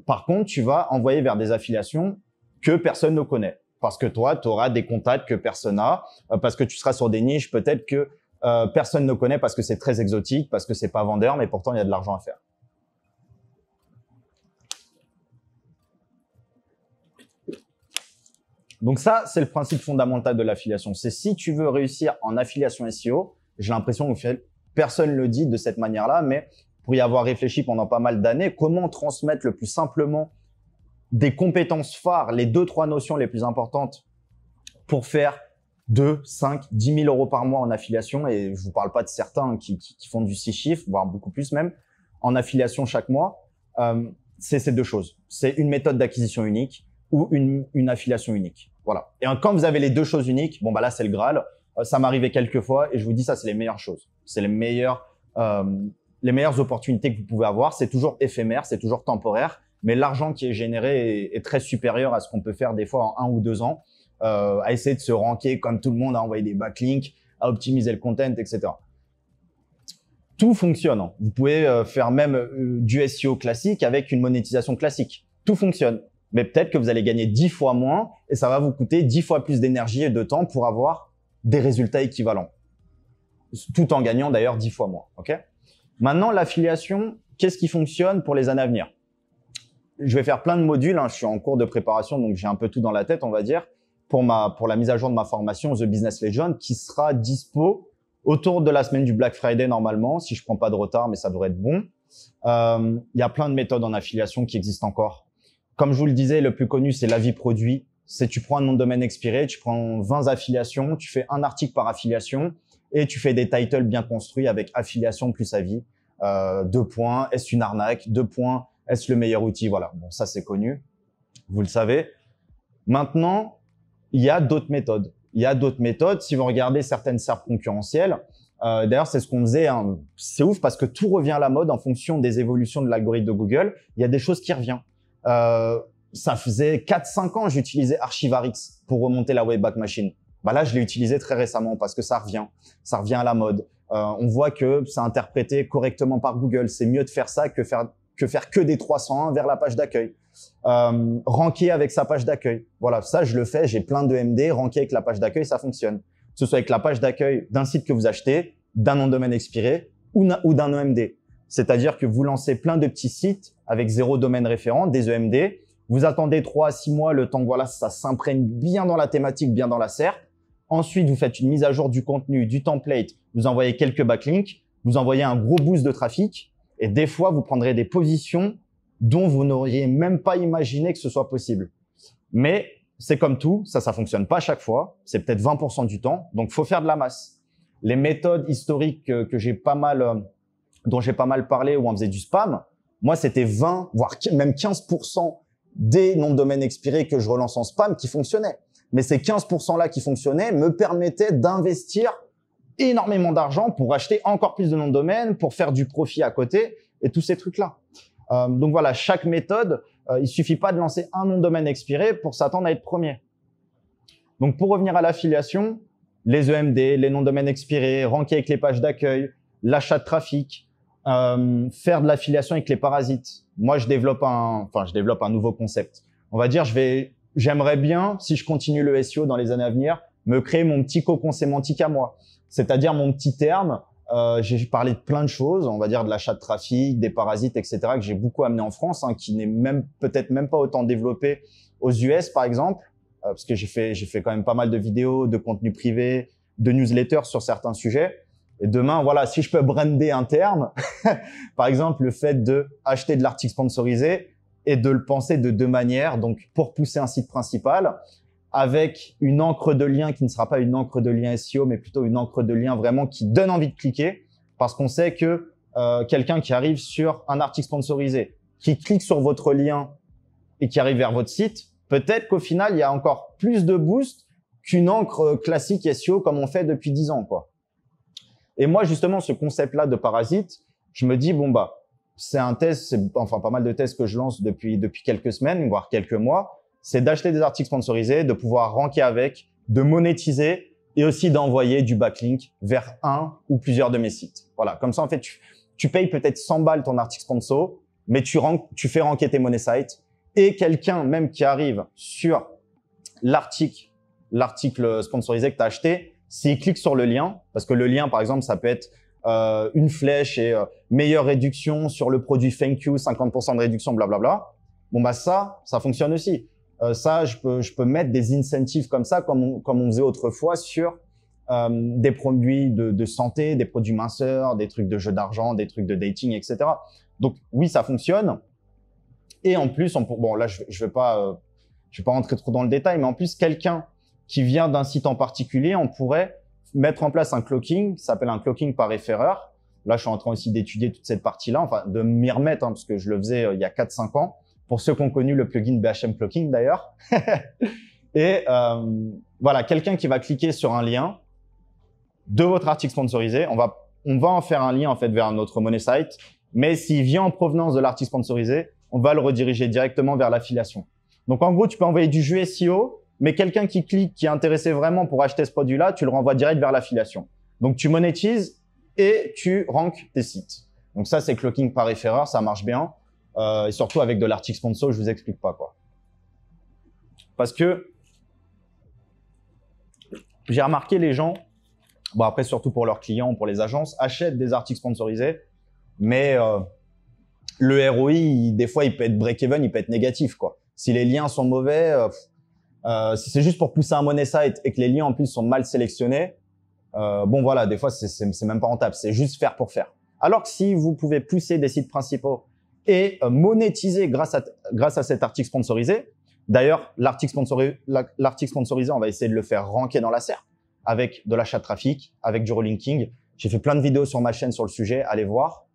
par contre, tu vas envoyer vers des affiliations que personne ne connaît. Parce que toi, tu auras des contacts que personne n'a, parce que tu seras sur des niches peut-être que personne ne connaît parce que c'est très exotique, parce que c'est pas vendeur, mais pourtant il y a de l'argent à faire. Donc ça, c'est le principe fondamental de l'affiliation. C'est si tu veux réussir en affiliation SEO, j'ai l'impression que personne le dit de cette manière-là, mais pour y avoir réfléchi pendant pas mal d'années, comment transmettre le plus simplement des compétences phares, les 2-3 notions les plus importantes pour faire 2, 5, 10 000 euros par mois en affiliation. Et je vous parle pas de certains qui font du 6 chiffres, voire beaucoup plus même, en affiliation chaque mois. C'est ces deux choses. C'est une méthode d'acquisition unique ou une affiliation unique. Voilà. Et quand vous avez les deux choses uniques, bon, bah là, c'est le Graal. Ça m'est arrivé quelques fois et je vous dis, ça, c'est les meilleures choses. C'est les meilleures opportunités que vous pouvez avoir. C'est toujours éphémère, c'est toujours temporaire, mais l'argent qui est généré est très supérieur à ce qu'on peut faire des fois en 1 ou 2 ans, à essayer de se ranker comme tout le monde, à envoyer des backlinks, à optimiser le content, etc. Tout fonctionne. Hein. Vous pouvez faire même du SEO classique avec une monétisation classique. Tout fonctionne. Mais peut-être que vous allez gagner 10 fois moins et ça va vous coûter 10 fois plus d'énergie et de temps pour avoir des résultats équivalents. Tout en gagnant d'ailleurs 10 fois moins. Okay. Maintenant, l'affiliation, qu'est-ce qui fonctionne pour les années à venir? Je vais faire plein de modules. Hein. Je suis en cours de préparation, donc j'ai un peu tout dans la tête, on va dire, pour la mise à jour de ma formation The Business Legend qui sera dispo autour de la semaine du Black Friday normalement, si je prends pas de retard, mais ça devrait être bon. Il y a plein de méthodes en affiliation qui existent encore. Comme je vous le disais, le plus connu, c'est l'avis produit. C'est tu prends un nom de domaine expiré, tu prends 20 affiliations, tu fais un article par affiliation et tu fais des titles bien construits avec affiliation plus avis. 2 points, est-ce une arnaque? 2 points, est-ce le meilleur outil? Voilà, bon, ça c'est connu, vous le savez. Maintenant, il y a d'autres méthodes. Il y a d'autres méthodes. Si vous regardez certaines SERP concurrentielles, d'ailleurs, c'est ce qu'on faisait. Hein. C'est ouf parce que tout revient à la mode en fonction des évolutions de l'algorithme de Google. Il y a des choses qui reviennent. Ça faisait 4-5 ans, j'utilisais Archivarix pour remonter la Wayback Machine. Bah là, je l'ai utilisé très récemment parce que ça revient à la mode. On voit que c'est interprété correctement par Google. C'est mieux de faire ça que faire que des 301 vers la page d'accueil. Ranker avec sa page d'accueil. Voilà, ça, je le fais. J'ai plein de MD. Ranker avec la page d'accueil, ça fonctionne. Que ce soit avec la page d'accueil d'un site que vous achetez, d'un nom de domaine expiré ou d'un EMD. C'est-à-dire que vous lancez plein de petits sites avec 0 domaine référent, des EMD. Vous attendez 3 à 6 mois, le temps que voilà, ça s'imprègne bien dans la thématique, bien dans la SERP. Ensuite, vous faites une mise à jour du contenu, du template. Vous envoyez quelques backlinks. Vous envoyez un gros boost de trafic. Et des fois, vous prendrez des positions dont vous n'auriez même pas imaginé que ce soit possible. Mais c'est comme tout, ça fonctionne pas à chaque fois. C'est peut-être 20% du temps. Donc, faut faire de la masse. Les méthodes historiques que j'ai pas mal, dont j'ai pas mal parlé où on faisait du spam, moi, c'était 20, voire même 15% des noms de domaine expirés que je relance en spam qui fonctionnaient. Mais ces 15% là qui fonctionnaient me permettaient d'investir énormément d'argent pour acheter encore plus de noms de domaine, pour faire du profit à côté et tous ces trucs-là. Donc voilà, chaque méthode, il suffit pas de lancer un nom de domaine expiré pour s'attendre à être premier. Donc pour revenir à l'affiliation, les EMD, les noms de domaine expirés, ranker avec les pages d'accueil, l'achat de trafic, faire de l'affiliation avec les parasites. Moi, je développe un nouveau concept. On va dire, j'aimerais bien, si je continue le SEO dans les années à venir, me créer mon petit cocon sémantique à moi. C'est-à-dire mon petit terme. J'ai parlé de plein de choses, on va dire de l'achat de trafic, des parasites, etc., que j'ai beaucoup amené en France, hein, qui n'est peut-être même pas autant développé aux US, par exemple, parce que j'ai fait quand même pas mal de vidéos, de contenu privé, de newsletters sur certains sujets. Et demain, voilà, si je peux brander un terme, par exemple, le fait de acheter de l'article sponsorisé et de le penser de 2 manières, donc pour pousser un site principal, avec une encre de lien qui ne sera pas une encre de lien SEO, mais plutôt une encre de lien vraiment qui donne envie de cliquer, parce qu'on sait que quelqu'un qui arrive sur un article sponsorisé, qui clique sur votre lien et qui arrive vers votre site, peut-être qu'au final, il y a encore plus de boost qu'une encre classique SEO comme on fait depuis 10 ans, quoi. Et moi, justement, ce concept-là de parasite, je me dis, bon, bah, c'est un test, enfin, pas mal de tests que je lance depuis quelques semaines, voire quelques mois. C'est d'acheter des articles sponsorisés, de pouvoir ranker avec, de monétiser et aussi d'envoyer du backlink vers un ou plusieurs de mes sites. Voilà. Comme ça, en fait, tu payes peut-être 100 balles ton article sponsor, mais tu fais ranker tes money sites et quelqu'un même qui arrive sur l'article sponsorisé que tu as acheté, s'il clique sur le lien, parce que le lien, par exemple, ça peut être une flèche et meilleure réduction sur le produit Thank You, 50% de réduction, blablabla. Bon, bah ça fonctionne aussi. Ça, je peux mettre des incentives comme ça, comme on faisait autrefois sur des produits de santé, des produits minceurs, des trucs de jeu d'argent, des trucs de dating, etc. Donc oui, ça fonctionne. Et en plus, bon là, je vais pas rentrer trop dans le détail, mais en plus, quelqu'un qui vient d'un site en particulier, on pourrait mettre en place un cloaking, ça s'appelle un cloaking par référeur. Là, je suis en train aussi d'étudier toute cette partie-là, enfin de m'y remettre, parce que je le faisais il y a 4-5 ans. Pour ceux qui ont connu le plugin BHM Cloaking d'ailleurs. Et voilà, quelqu'un qui va cliquer sur un lien de votre article sponsorisé, on va en faire un lien en fait vers notre money site, mais s'il vient en provenance de l'article sponsorisé, on va le rediriger directement vers l'affiliation. Donc en gros, tu peux envoyer du jus SEO, mais quelqu'un qui clique, qui est intéressé vraiment pour acheter ce produit-là, tu le renvoies direct vers l'affiliation. Donc tu monétises et tu ranks tes sites. Donc ça, c'est cloaking par référeur, ça marche bien. Et surtout avec de l'article sponsor, je vous explique pas quoi. Parce que j'ai remarqué les gens, bon après surtout pour leurs clients, pour les agences, achètent des articles sponsorisés, mais le ROI, des fois, il peut être break-even, il peut être négatif quoi. Si les liens sont mauvais, si c'est juste pour pousser un money site et que les liens en plus sont mal sélectionnés, bon voilà, des fois c'est même pas rentable, c'est juste faire pour faire. Alors que si vous pouvez pousser des sites principaux et monétiser grâce à cet article sponsorisé. D'ailleurs, l'article sponsorisé, on va essayer de le faire ranker dans la SERP avec de l'achat de trafic, avec du relinking. J'ai fait plein de vidéos sur ma chaîne sur le sujet, allez voir.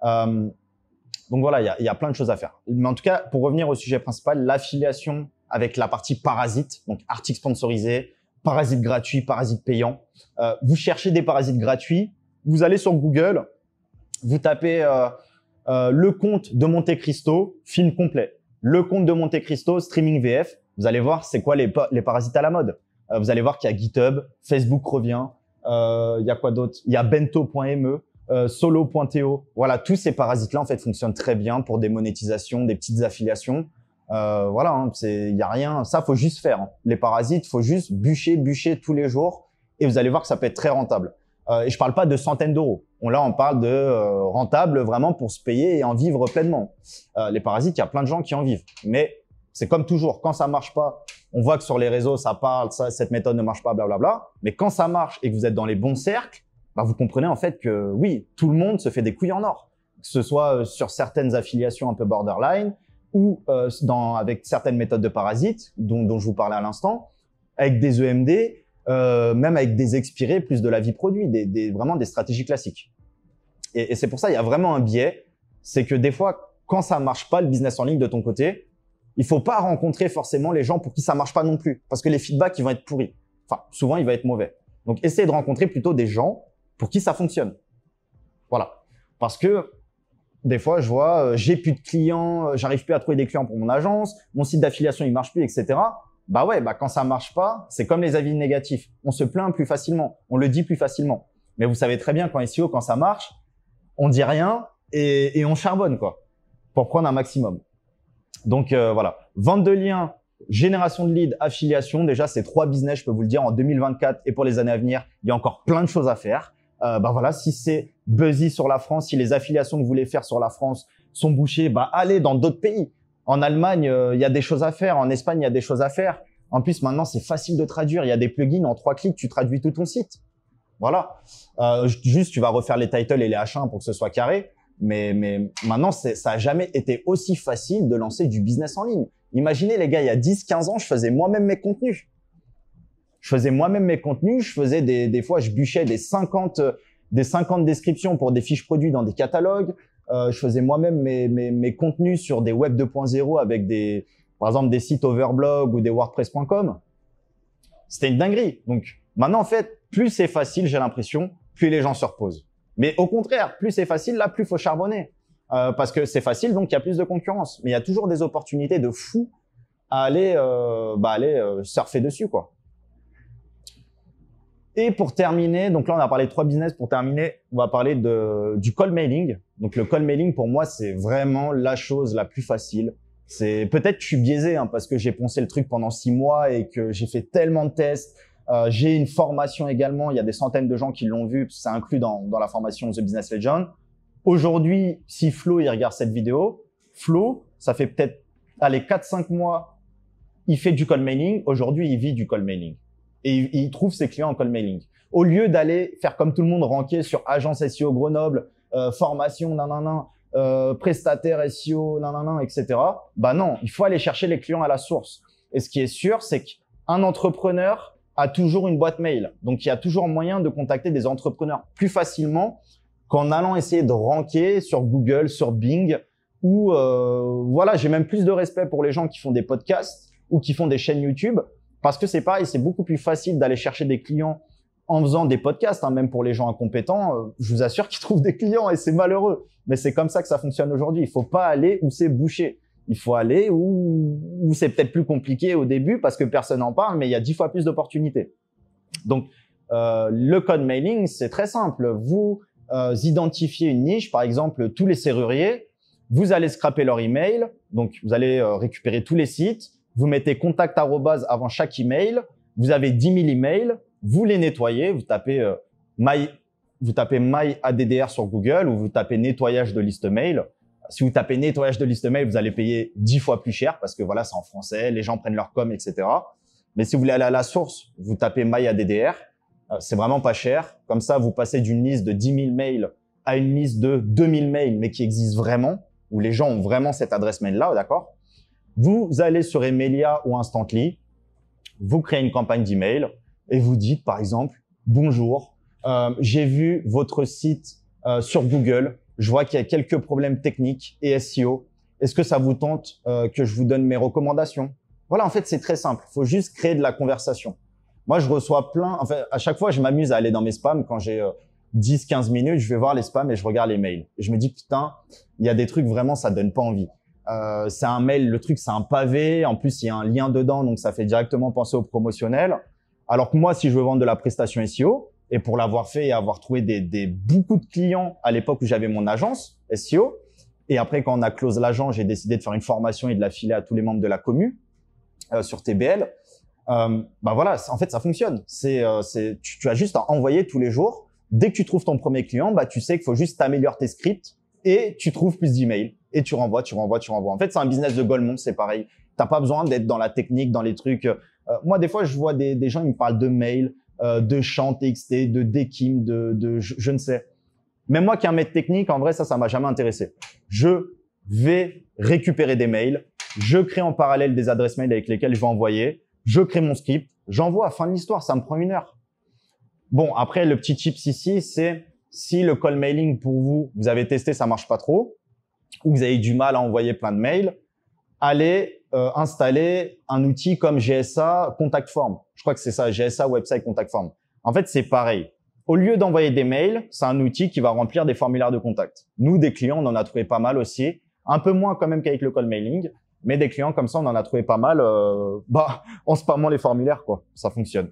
Donc voilà, il y a plein de choses à faire. Mais en tout cas, pour revenir au sujet principal, l'affiliation avec la partie parasite, donc article sponsorisé, parasite gratuit, parasite payant. Vous cherchez des parasites gratuits, vous allez sur Google, vous tapez le compte de Monte Cristo, film complet. Le compte de Monte Cristo, streaming VF. Vous allez voir c'est quoi les parasites à la mode. Vous allez voir qu'il y a GitHub, Facebook revient. Il y a quoi d'autre? Il y a bento.me, solo.to. Voilà, tous ces parasites-là en fait fonctionnent très bien pour des monétisations, des petites affiliations. Voilà, hein, il y a rien. Ça, faut juste faire. Hein. Les parasites, faut juste bûcher tous les jours et vous allez voir que ça peut être très rentable. Et je parle pas de centaines d'euros. Là, on parle de rentable vraiment pour se payer et en vivre pleinement. Les parasites, il y a plein de gens qui en vivent. Mais c'est comme toujours, quand ça marche pas, on voit que sur les réseaux, ça parle, cette méthode ne marche pas, blablabla. Mais quand ça marche et que vous êtes dans les bons cercles, bah, vous comprenez en fait que oui, tout le monde se fait des couilles en or. Que ce soit sur certaines affiliations un peu borderline ou avec certaines méthodes de parasites dont je vous parlais à l'instant, avec des EMD, même avec des expirés, plus de la vie produit, vraiment des stratégies classiques. Et c'est pour ça, il y a vraiment un biais, c'est que des fois, quand ça marche pas, le business en ligne de ton côté, il faut pas rencontrer forcément les gens pour qui ça marche pas non plus, parce que les feedbacks, ils vont être pourris. Enfin, souvent, ils vont être mauvais. Donc, essayez de rencontrer plutôt des gens pour qui ça fonctionne. Voilà. Parce que des fois, je vois, j'ai plus de clients, j'arrive plus à trouver des clients pour mon agence, mon site d'affiliation, il marche plus, etc. Bah ouais, quand ça marche pas, c'est comme les avis négatifs. On se plaint plus facilement, on le dit plus facilement. Mais vous savez très bien qu'en SEO, quand ça marche, on dit rien et on charbonne quoi, pour prendre un maximum. Donc voilà, vente de liens, génération de leads, affiliation. Déjà, c'est 3 business, je peux vous le dire, en 2024 et pour les années à venir, il y a encore plein de choses à faire. Voilà, si c'est buzzy sur la France, si les affiliations que vous voulez faire sur la France sont bouchées, allez dans d'autres pays. En Allemagne, il y a des choses à faire. En Espagne, il y a des choses à faire. En plus, maintenant, c'est facile de traduire. Il y a des plugins, en 3 clics, tu traduis tout ton site. Voilà. Juste, tu vas refaire les titles et les H1 pour que ce soit carré. Mais maintenant, ça a jamais été aussi facile de lancer du business en ligne. Imaginez, les gars, il y a 10-15 ans, je faisais moi-même mes contenus. Je faisais des fois, je bûchais des 50 descriptions pour des fiches produits dans des catalogues. Je faisais moi-même mes contenus sur des web 2.0 avec par exemple, des sites Overblog ou des WordPress.com. C'était une dinguerie. Donc, maintenant, en fait, plus c'est facile, j'ai l'impression, plus les gens se reposent. Mais au contraire, plus c'est facile, là, plus faut charbonner. Parce que c'est facile, donc il y a plus de concurrence. Mais il y a toujours des opportunités de fou à aller surfer dessus, quoi. Et pour terminer, donc là, on a parlé de 3 business. Pour terminer, on va parler du call mailing. Donc, le call mailing, pour moi, c'est vraiment la chose la plus facile. Peut-être que je suis biaisé, parce que j'ai poncé le truc pendant 6 mois et que j'ai fait tellement de tests. J'ai une formation également. Il y a des centaines de gens qui l'ont vu. C'est inclus dans la formation The Business Legend. Aujourd'hui, si Flo, il regarde cette vidéo, Flo, ça fait peut-être, 4-5 mois, il fait du call mailing. Aujourd'hui, il vit du call mailing. Et il trouve ses clients en call mailing. Au lieu d'aller faire comme tout le monde, ranker sur agence SEO Grenoble, formation, prestataire SEO, etc. Non, il faut aller chercher les clients à la source. Et ce qui est sûr, c'est qu'un entrepreneur a toujours une boîte mail. Donc, il y a toujours moyen de contacter des entrepreneurs plus facilement qu'en allant essayer de ranker sur Google, sur Bing, ou voilà, j'ai même plus de respect pour les gens qui font des podcasts ou qui font des chaînes YouTube, parce que c'est pareil, c'est beaucoup plus facile d'aller chercher des clients en faisant des podcasts, hein, même pour les gens incompétents. Je vous assure qu'ils trouvent des clients et c'est malheureux. Mais c'est comme ça que ça fonctionne aujourd'hui. Il faut pas aller où c'est bouché. Il faut aller où c'est peut-être plus compliqué au début parce que personne n'en parle, mais il y a 10 fois plus d'opportunités. Donc, le code mailing, c'est très simple. Vous identifiez une niche, par exemple, tous les serruriers. Vous allez scraper leur email. Donc, vous allez récupérer tous les sites. Vous mettez contact arrobase avant chaque email. Vous avez 10 000 emails. Vous les nettoyez. Vous tapez my ADDR sur Google ou vous tapez nettoyage de liste mail. Si vous tapez nettoyage de liste mail, vous allez payer 10 fois plus cher parce que voilà, c'est en français, les gens prennent leur com, etc. Mais si vous voulez aller à la source, vous tapez my ADDR. C'est vraiment pas cher. Comme ça, vous passez d'une liste de 10 000 mails à une liste de 2000 mails, mais qui existe vraiment, où les gens ont vraiment cette adresse mail-là, d'accord? Vous allez sur Emaillia ou Instantly, vous créez une campagne d'email et vous dites, par exemple, bonjour, j'ai vu votre site sur Google, je vois qu'il y a quelques problèmes techniques et SEO. Est-ce que ça vous tente que je vous donne mes recommandations? Voilà, en fait, c'est très simple. Il faut juste créer de la conversation. Moi, je reçois plein. En fait, à chaque fois, je m'amuse à aller dans mes spams. Quand j'ai 10-15 minutes, je vais voir les spams et je regarde les mails. Et je me dis, putain, il y a des trucs vraiment, ça donne pas envie. C'est un mail, le truc, c'est un pavé. En plus, il y a un lien dedans, donc ça fait directement penser au promotionnel. Alors que moi, si je veux vendre de la prestation SEO, et pour l'avoir fait et avoir trouvé beaucoup de clients à l'époque où j'avais mon agence SEO, et après, quand on a close l'agence, j'ai décidé de faire une formation et de la filer à tous les membres de la commu sur TBL. Bah voilà, en fait, ça fonctionne. Tu as juste à envoyer tous les jours. Dès que tu trouves ton premier client, bah, tu sais qu'il faut juste t'améliorer tes scripts et tu trouves plus d'emails et tu renvoies. En fait, c'est un business de Golemont, c'est pareil. T'as pas besoin d'être dans la technique, dans les trucs. Moi, des fois, je vois des gens, ils me parlent de mail, de chant TXT, de Dekim, je ne sais. Même moi qui ai un maître technique, en vrai, ça m'a jamais intéressé. Je vais récupérer des mails. Je crée en parallèle des adresses mail avec lesquelles je vais envoyer. Je crée mon script. J'envoie à fin de l'histoire. Ça me prend 1 heure. Bon, après, le petit tips ici, c'est si le call mailing pour vous, vous avez testé, ça marche pas trop, ou vous avez du mal à envoyer plein de mails, allez installer un outil comme GSA Contact Form. Je crois que c'est ça, GSA Website Contact Form. En fait, c'est pareil. Au lieu d'envoyer des mails, c'est un outil qui va remplir des formulaires de contact. Nous, des clients, on en a trouvé pas mal aussi. Un peu moins quand même qu'avec le call mailing, mais des clients comme ça, on en a trouvé pas mal en spammant les formulaires, quoi. Ça fonctionne.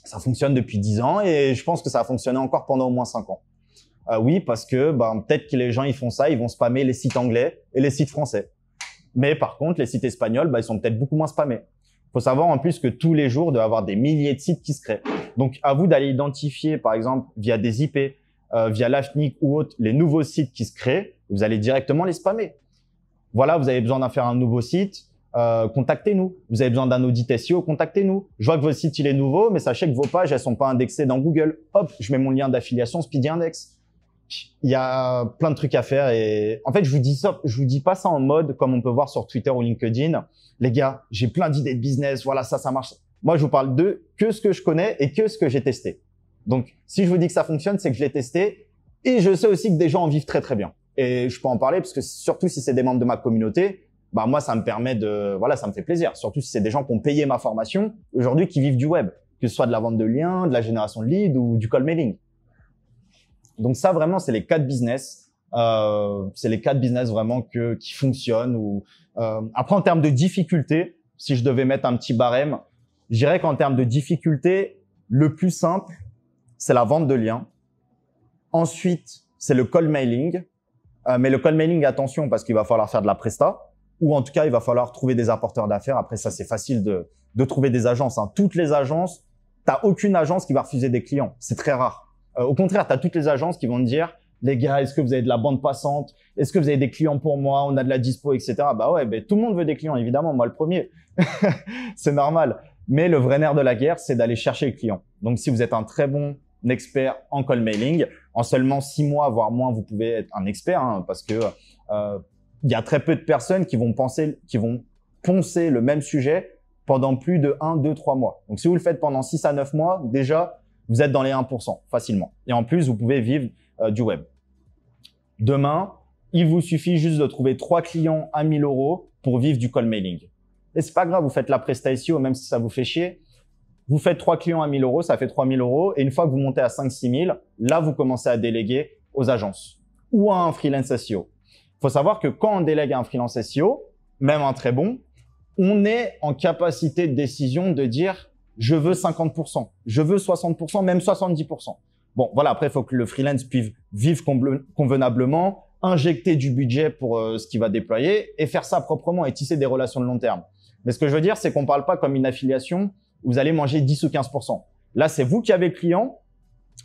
Ça fonctionne depuis 10 ans et je pense que ça a fonctionné encore pendant au moins 5 ans. Oui, parce que peut-être que les gens, ils font ça, ils vont spammer les sites anglais et les sites français. Mais par contre, les sites espagnols, ils sont peut-être beaucoup moins spammés. Il faut savoir en plus que tous les jours, il doit y avoir des milliers de sites qui se créent. Donc, à vous d'aller identifier, par exemple, via des IP, via l'AFNIC ou autre, les nouveaux sites qui se créent. Vous allez directement les spammer. Voilà, vous avez besoin d'en faire un nouveau site, contactez-nous. Vous avez besoin d'un audit SEO, contactez-nous. Je vois que votre site, il est nouveau, mais sachez que vos pages, elles sont pas indexées dans Google. Hop, je mets mon lien d'affiliation Speedy Index. Il y a plein de trucs à faire et en fait, je vous dis pas ça en mode comme on peut voir sur Twitter ou LinkedIn. Les gars, j'ai plein d'idées de business. Voilà, ça marche. Moi, je vous parle de que ce que je connais et que ce que j'ai testé. Donc, si je vous dis que ça fonctionne, c'est que je l'ai testé et je sais aussi que des gens en vivent très, très bien. Et je peux en parler parce que surtout si c'est des membres de ma communauté, moi, ça me permet ça me fait plaisir. Surtout si c'est des gens qui ont payé ma formation aujourd'hui, qui vivent du web, que ce soit de la vente de liens, de la génération de leads ou du call mailing. Donc ça, vraiment, c'est les 4 business. C'est les 4 business vraiment qui fonctionnent. Après, en termes de difficulté, si je devais mettre un petit barème, je dirais qu'en termes de difficulté, le plus simple, c'est la vente de liens. Ensuite, c'est le call mailing. Mais le call mailing, attention, parce qu'il va falloir faire de la presta. Ou en tout cas, il va falloir trouver des apporteurs d'affaires. Après, ça, c'est facile de trouver des agences. Toutes les agences, t'as aucune agence qui va refuser des clients. C'est très rare. Au contraire, tu as toutes les agences qui vont te dire, les gars, est-ce que vous avez de la bande passante? Est-ce que vous avez des clients pour moi? On a de la dispo, etc. Tout le monde veut des clients, évidemment. Moi, le premier. C'est normal. Mais le vrai nerf de la guerre, c'est d'aller chercher les clients. Donc, si vous êtes un très bon expert en call mailing, en seulement 6 mois, voire moins, vous pouvez être un expert, parce que il y a très peu de personnes qui vont poncer le même sujet pendant plus de 1, 2, 3 mois. Donc, si vous le faites pendant 6 à 9 mois, déjà, vous êtes dans les 1% facilement. Et en plus, vous pouvez vivre du web. Demain, il vous suffit juste de trouver 3 clients à 1 000 € pour vivre du call mailing. Et c'est pas grave, vous faites la presta SEO, même si ça vous fait chier. Vous faites 3 clients à 1 000 €, ça fait 3 000 €. Et une fois que vous montez à 5 6 000, là, vous commencez à déléguer aux agences ou à un freelance SEO. Il faut savoir que quand on délègue à un freelance SEO, même un très bon, on est en capacité de décision de dire « je veux 50%, je veux 60%, même 70%. » Bon, voilà, après, il faut que le freelance puisse vivre convenablement, injecter du budget pour ce qu'il va déployer et faire ça proprement et tisser des relations de long terme. Mais ce que je veux dire, c'est qu'on ne parle pas comme une affiliation où vous allez manger 10 ou 15%. Là, c'est vous qui avez le client,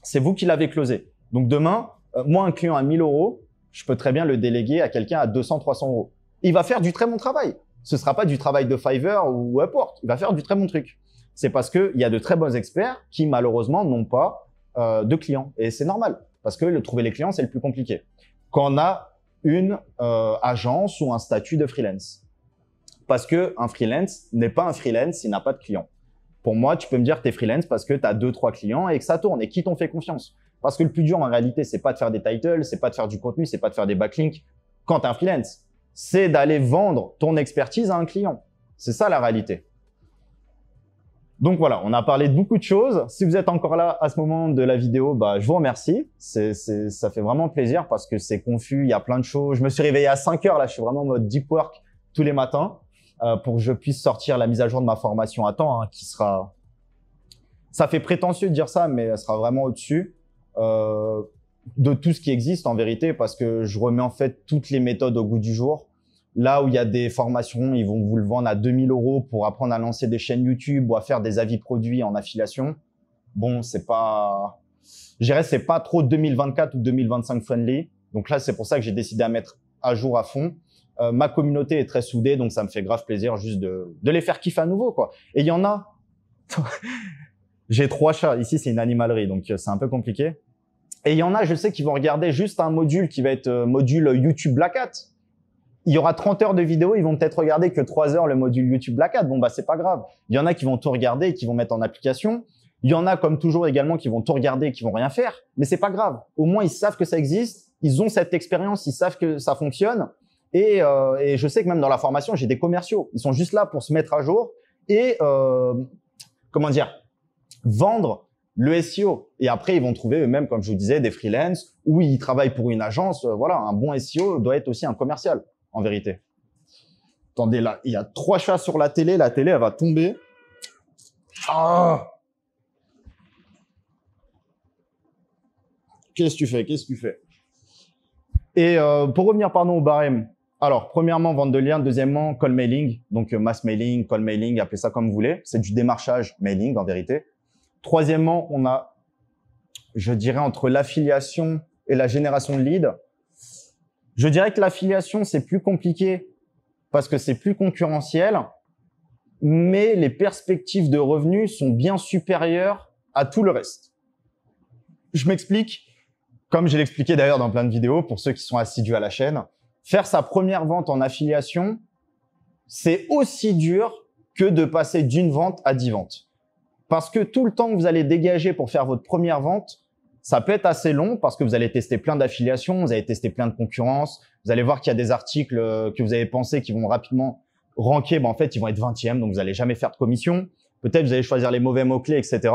c'est vous qui l'avez closé. Donc demain, moi, un client à 1 000 €, je peux très bien le déléguer à quelqu'un à 200, 300 €. Il va faire du très bon travail. Ce sera pas du travail de Fiverr ou Upwork. Il va faire du très bon truc. C'est parce qu'il y a de très bons experts qui, malheureusement, n'ont pas de clients. Et c'est normal parce que trouver les clients, c'est le plus compliqué. Quand on a une agence ou un statut de freelance. Parce que un freelance n'est pas un freelance s'il n'a pas de clients. Pour moi, tu peux me dire que tu es freelance parce que tu as 2, 3 clients et que ça tourne et qui t'ont fait confiance. Parce que le plus dur en réalité, c'est pas de faire des titles, c'est pas de faire du contenu, c'est pas de faire des backlinks quand tu es un freelance. C'est d'aller vendre ton expertise à un client. C'est ça la réalité. Donc voilà, on a parlé de beaucoup de choses. Si vous êtes encore là à ce moment de la vidéo, bah, je vous remercie. Ça fait vraiment plaisir parce que c'est confus, il y a plein de choses. Je me suis réveillé à 5 heures, là, je suis vraiment en mode deep work tous les matins pour que je puisse sortir la mise à jour de ma formation à temps, hein, qui sera… Ça fait prétentieux de dire ça, mais elle sera vraiment au-dessus de tout ce qui existe en vérité parce que je remets en fait toutes les méthodes au goût du jour. Là où il y a des formations, ils vont vous le vendre à 2 000 € pour apprendre à lancer des chaînes YouTube ou à faire des avis produits en affiliation. Bon, c'est pas… Je dirais c'est pas trop 2024 ou 2025 friendly. Donc là, c'est pour ça que j'ai décidé à mettre à jour à fond. Ma communauté est très soudée, donc ça me fait grave plaisir juste de les faire kiffer à nouveau, quoi. Et il y en a… J'ai 3 chats. Ici, c'est une animalerie, donc c'est un peu compliqué. Et il y en a, je sais, qui vont regarder juste un module qui va être module YouTube Black Hat. Il y aura 30 heures de vidéo, ils vont peut-être regarder que 3 heures le module YouTube Black Hat. Bon, bah, c'est pas grave. Il y en a qui vont tout regarder et qui vont mettre en application. Il y en a, comme toujours également, qui vont tout regarder et qui vont rien faire. Mais c'est pas grave. Au moins, ils savent que ça existe. Ils ont cette expérience. Ils savent que ça fonctionne. Et je sais que même dans la formation, j'ai des commerciaux. Ils sont juste là pour se mettre à jour et, comment dire, vendre le SEO. Et après, ils vont trouver eux-mêmes, comme je vous disais, des freelances ou ils travaillent pour une agence. Voilà, un bon SEO doit être aussi un commercial, en vérité. Attendez, là, il y a 3 chats sur la télé. La télé, elle va tomber. Ah! Qu'est-ce que tu fais? Qu'est-ce que tu fais? Et pour revenir, pardon, au barème. Alors, premièrement, vente de liens. Deuxièmement, call mailing. Donc, mass mailing, call mailing, appelez ça comme vous voulez. C'est du démarchage mailing, en vérité. Troisièmement, on a, je dirais, entre l'affiliation et la génération de leads. Je dirais que l'affiliation, c'est plus compliqué parce que c'est plus concurrentiel, mais les perspectives de revenus sont bien supérieures à tout le reste. Je m'explique, comme je l'ai expliqué d'ailleurs dans plein de vidéos, pour ceux qui sont assidus à la chaîne, faire sa première vente en affiliation, c'est aussi dur que de passer d'une vente à 10 ventes. Parce que tout le temps que vous allez dégager pour faire votre première vente, ça peut être assez long parce que vous allez tester plein d'affiliations, vous allez tester plein de concurrences, vous allez voir qu'il y a des articles que vous avez pensé qui vont rapidement ranker, ben en fait, ils vont être 20e, donc vous n'allez jamais faire de commission. Peut-être vous allez choisir les mauvais mots-clés, etc.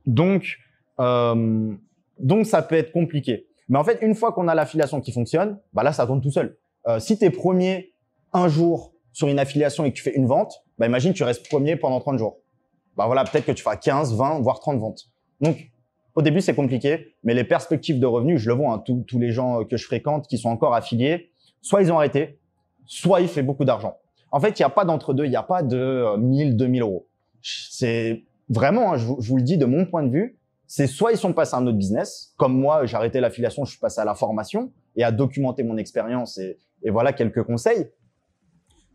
Donc, ça peut être compliqué. Mais en fait, une fois qu'on a l'affiliation qui fonctionne, bah là, ça tourne tout seul. Si tu es premier un jour sur une affiliation et que tu fais une vente, bah imagine tu restes premier pendant 30 jours. Bah voilà, peut-être que tu feras 15, 20, voire 30 ventes. Donc, au début, c'est compliqué, mais les perspectives de revenus, je le vois, hein, tous les gens que je fréquente qui sont encore affiliés, soit ils ont arrêté, soit ils font beaucoup d'argent. En fait, il n'y a pas d'entre-deux, il n'y a pas de 1000, 2000 euros. C'est vraiment, hein, je vous le dis de mon point de vue, c'est soit ils sont passés à un autre business, comme moi, j'ai arrêté l'affiliation, je suis passé à la formation et à documenter mon expérience et voilà quelques conseils.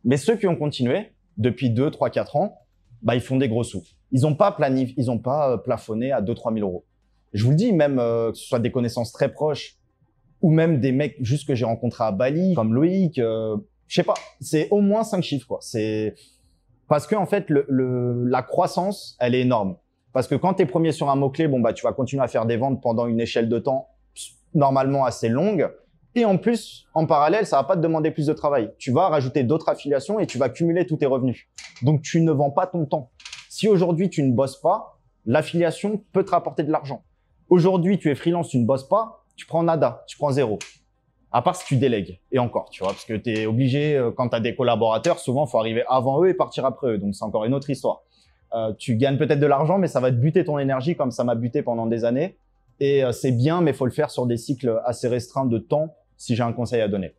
Mais ceux qui ont continué depuis 2, 3, 4 ans, bah, ils font des gros sous. Ils n'ont pas plafonné à 2, 3 000 euros. Je vous le dis, même que ce soit des connaissances très proches ou même des mecs juste que j'ai rencontrés à Bali, comme Loïc, je sais pas, c'est au moins 5 chiffres, quoi. Parce que en fait, la croissance, elle est énorme. Parce que quand tu es premier sur un mot-clé, bon, bah, tu vas continuer à faire des ventes pendant une échelle de temps normalement assez longue. Et en plus, en parallèle, ça va pas te demander plus de travail. Tu vas rajouter d'autres affiliations et tu vas cumuler tous tes revenus. Donc, tu ne vends pas ton temps. Si aujourd'hui, tu ne bosses pas, l'affiliation peut te rapporter de l'argent. Aujourd'hui, tu es freelance, tu ne bosses pas, tu prends nada, tu prends zéro. À part si tu délègues. Et encore, tu vois, parce que tu es obligé, quand tu as des collaborateurs, souvent, il faut arriver avant eux et partir après eux. Donc, c'est encore une autre histoire. Tu gagnes peut-être de l'argent, mais ça va te buter ton énergie comme ça m'a buté pendant des années. Et c'est bien, mais il faut le faire sur des cycles assez restreints de temps si j'ai un conseil à donner.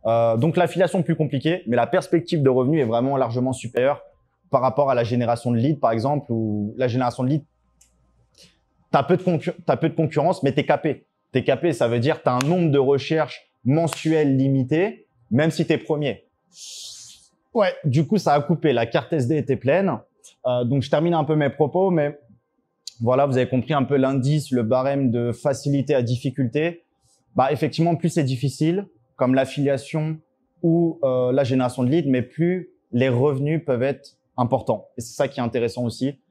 Donc, l'affiliation plus compliquée, mais la perspective de revenu est vraiment largement supérieure par rapport à la génération de leads, par exemple, où la génération de leads, tu as peu de concurrence, mais tu es capé. Tu es capé, ça veut dire que tu as un nombre de recherches mensuelles limité, même si tu es premier. Ouais, du coup, ça a coupé. La carte SD était pleine. Donc, je termine un peu mes propos, mais voilà, vous avez compris un peu l'indice, le barème de facilité à difficulté. Bah, effectivement, plus c'est difficile, comme l'affiliation ou la génération de leads, mais plus les revenus peuvent être importants. Et c'est ça qui est intéressant aussi.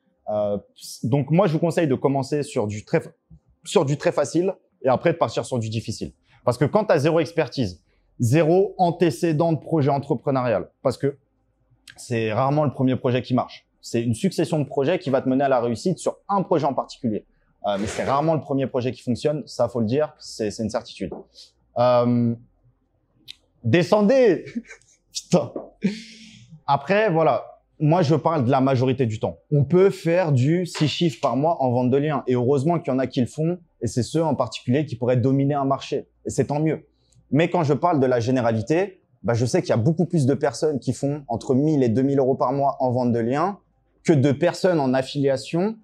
Donc, moi, je vous conseille de commencer sur du très facile et après de partir sur du difficile. Parce que quand tu as zéro expertise, zéro antécédent de projet entrepreneurial, parce que c'est rarement le premier projet qui marche. C'est une succession de projets qui va te mener à la réussite sur un projet en particulier. Mais c'est rarement le premier projet qui fonctionne, ça faut le dire, c'est une certitude. Descendez. Putain. Après, voilà, moi je parle de la majorité du temps. On peut faire du 6 chiffres par mois en vente de liens. Et heureusement qu'il y en a qui le font, et c'est ceux en particulier qui pourraient dominer un marché. Et c'est tant mieux. Mais quand je parle de la généralité, bah, je sais qu'il y a beaucoup plus de personnes qui font entre 1000 et 2000 euros par mois en vente de liens que de personnes en affiliation.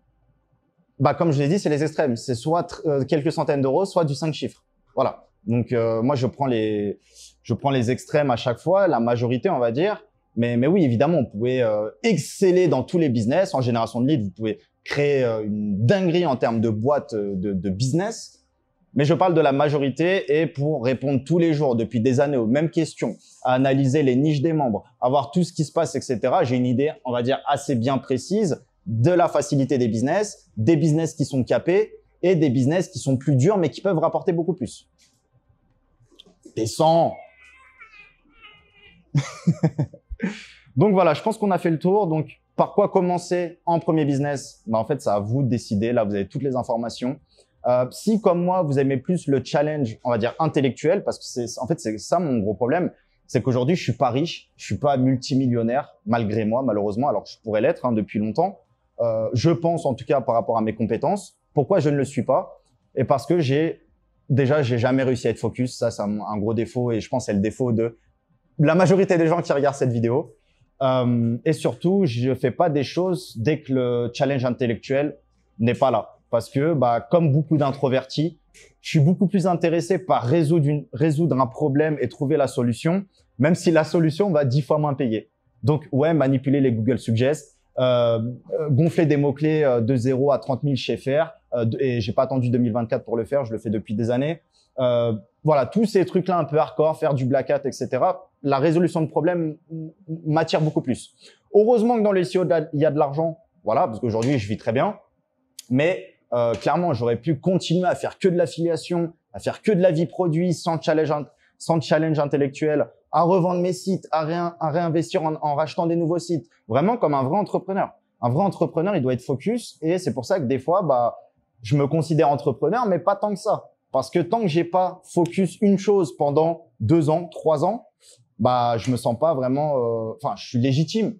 Bah, comme je l'ai dit, c'est les extrêmes. C'est soit quelques centaines d'euros, soit du 5 chiffres. Voilà. Donc, moi, je prends les extrêmes à chaque fois, la majorité, on va dire. Mais oui, évidemment, vous pouvez exceller dans tous les business. En génération de leads, vous pouvez créer une dinguerie en termes de boîte de business. Mais je parle de la majorité et pour répondre tous les jours, depuis des années aux mêmes questions, à analyser les niches des membres, à voir tout ce qui se passe, etc. J'ai une idée, on va dire, assez bien précise de la facilité des business qui sont capés et des business qui sont plus durs mais qui peuvent rapporter beaucoup plus. Descends. Donc voilà, je pense qu'on a fait le tour. Donc, par quoi commencer en premier business? En fait, c'est à vous de décider. Là, vous avez toutes les informations. Si, comme moi, vous aimez plus le challenge, on va dire intellectuel, parce que c'est ça mon gros problème, c'est qu'aujourd'hui, je suis pas riche, je suis pas multimillionnaire, malgré moi, malheureusement, alors que je pourrais l'être depuis longtemps. Je pense, en tout cas, par rapport à mes compétences. Pourquoi je ne le suis pas? Et parce que j'ai jamais réussi à être focus. Ça, c'est un gros défaut et je pense que c'est le défaut de la majorité des gens qui regardent cette vidéo. Et surtout, je fais pas des choses dès que le challenge intellectuel n'est pas là. Parce que, bah, comme beaucoup d'introvertis, je suis beaucoup plus intéressé par résoudre un problème et trouver la solution, même si la solution va 10 fois moins payer. Donc, ouais, manipuler les Google Suggest, gonfler des mots-clés de 0 à 30 000 chez faire, et j'ai pas attendu 2024 pour le faire, je le fais depuis des années. Voilà, tous ces trucs-là un peu hardcore, faire du black hat, etc. La résolution de problèmes m'attire beaucoup plus. Heureusement que dans le SEO, il y a de l'argent, voilà, parce qu'aujourd'hui, je vis très bien. Mais clairement, j'aurais pu continuer à faire que de l'affiliation, à faire que de la vie produit, sans challenge intellectuel, à revendre mes sites, à réinvestir en rachetant des nouveaux sites. Vraiment comme un vrai entrepreneur. Un vrai entrepreneur, il doit être focus. Et c'est pour ça que des fois, bah, je me considère entrepreneur, mais pas tant que ça. Parce que tant que j'ai pas focus une chose pendant 2 ans, 3 ans, bah, je me sens pas vraiment, enfin, je suis légitime.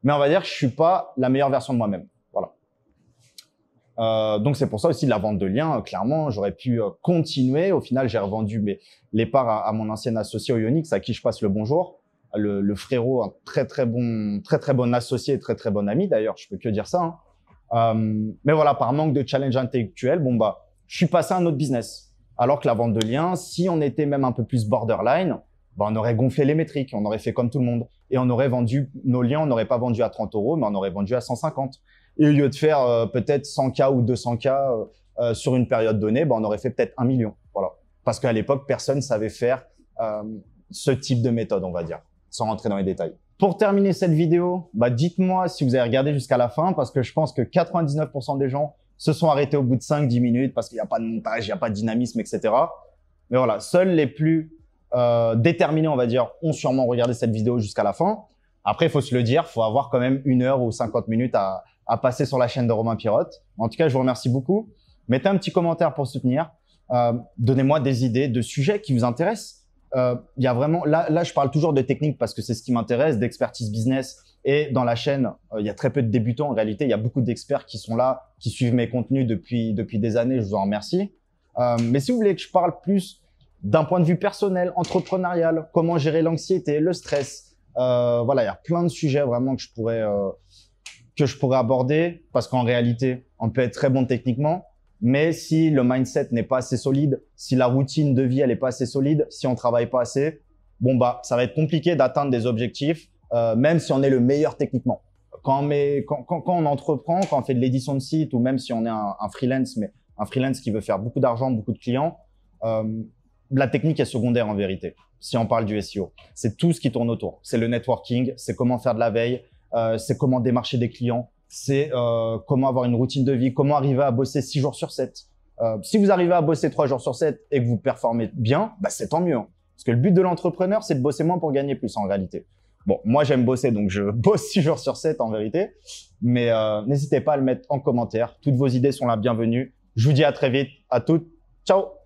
Mais on va dire que je suis pas la meilleure version de moi-même. Donc c'est pour ça aussi la vente de liens. Clairement, j'aurais pu continuer. Au final, j'ai revendu les parts à mon ancien associé au Ionix, à qui je passe le bonjour. Le frérot, un très bon associé, très bon ami d'ailleurs. Je peux que dire ça. Mais voilà, par manque de challenge intellectuel, bon bah, je suis passé à un autre business. Alors que la vente de liens, si on était même un peu plus borderline, bah, on aurait gonflé les métriques, on aurait fait comme tout le monde et on aurait vendu nos liens. On n'aurait pas vendu à 30 €, mais on aurait vendu à 150. Et au lieu de faire peut-être 100K ou 200K sur une période donnée, bah, on aurait fait peut-être 1 million. Voilà. Parce qu'à l'époque, personne savait faire ce type de méthode, on va dire. sans rentrer dans les détails. Pour terminer cette vidéo, dites-moi si vous avez regardé jusqu'à la fin parce que je pense que 99% des gens se sont arrêtés au bout de 5-10 minutes parce qu'il n'y a pas de montage, il n'y a pas de dynamisme, etc. Mais voilà, seuls les plus déterminés, on va dire, ont sûrement regardé cette vidéo jusqu'à la fin. Après, il faut se le dire, il faut avoir quand même 1 heure ou 50 minutes à passer sur la chaîne de Romain Pirotte. En tout cas, je vous remercie beaucoup. Mettez un petit commentaire pour soutenir. Donnez-moi des idées de sujets qui vous intéressent. Il y a vraiment, là, je parle toujours de technique parce que c'est ce qui m'intéresse, d'expertise business. Et dans la chaîne, il y a très peu de débutants. En réalité, il y a beaucoup d'experts qui sont là, qui suivent mes contenus depuis des années. Je vous en remercie. Mais si vous voulez que je parle plus d'un point de vue personnel, entrepreneurial, comment gérer l'anxiété, le stress, voilà, il y a plein de sujets vraiment que je pourrais aborder parce qu'en réalité, on peut être très bon techniquement. Mais si le mindset n'est pas assez solide, si la routine de vie elle est pas assez solide, si on travaille pas assez, ça va être compliqué d'atteindre des objectifs, même si on est le meilleur techniquement. Quand on entreprend, quand on fait de l'édition de site ou même si on est un freelance, mais un freelance qui veut faire beaucoup d'argent, beaucoup de clients, la technique est secondaire en vérité. Si on parle du SEO, c'est tout ce qui tourne autour. C'est le networking, c'est comment faire de la veille, c'est comment démarcher des clients. C'est comment avoir une routine de vie, comment arriver à bosser 6 jours sur 7. Si vous arrivez à bosser 3 jours sur 7 et que vous performez bien, c'est tant mieux. Hein. Parce que le but de l'entrepreneur, c'est de bosser moins pour gagner plus en réalité. Bon, moi, j'aime bosser, donc je bosse 6 jours sur 7 en vérité. Mais n'hésitez pas à le mettre en commentaire. Toutes vos idées sont la bienvenue. Je vous dis à très vite. À toutes. Ciao.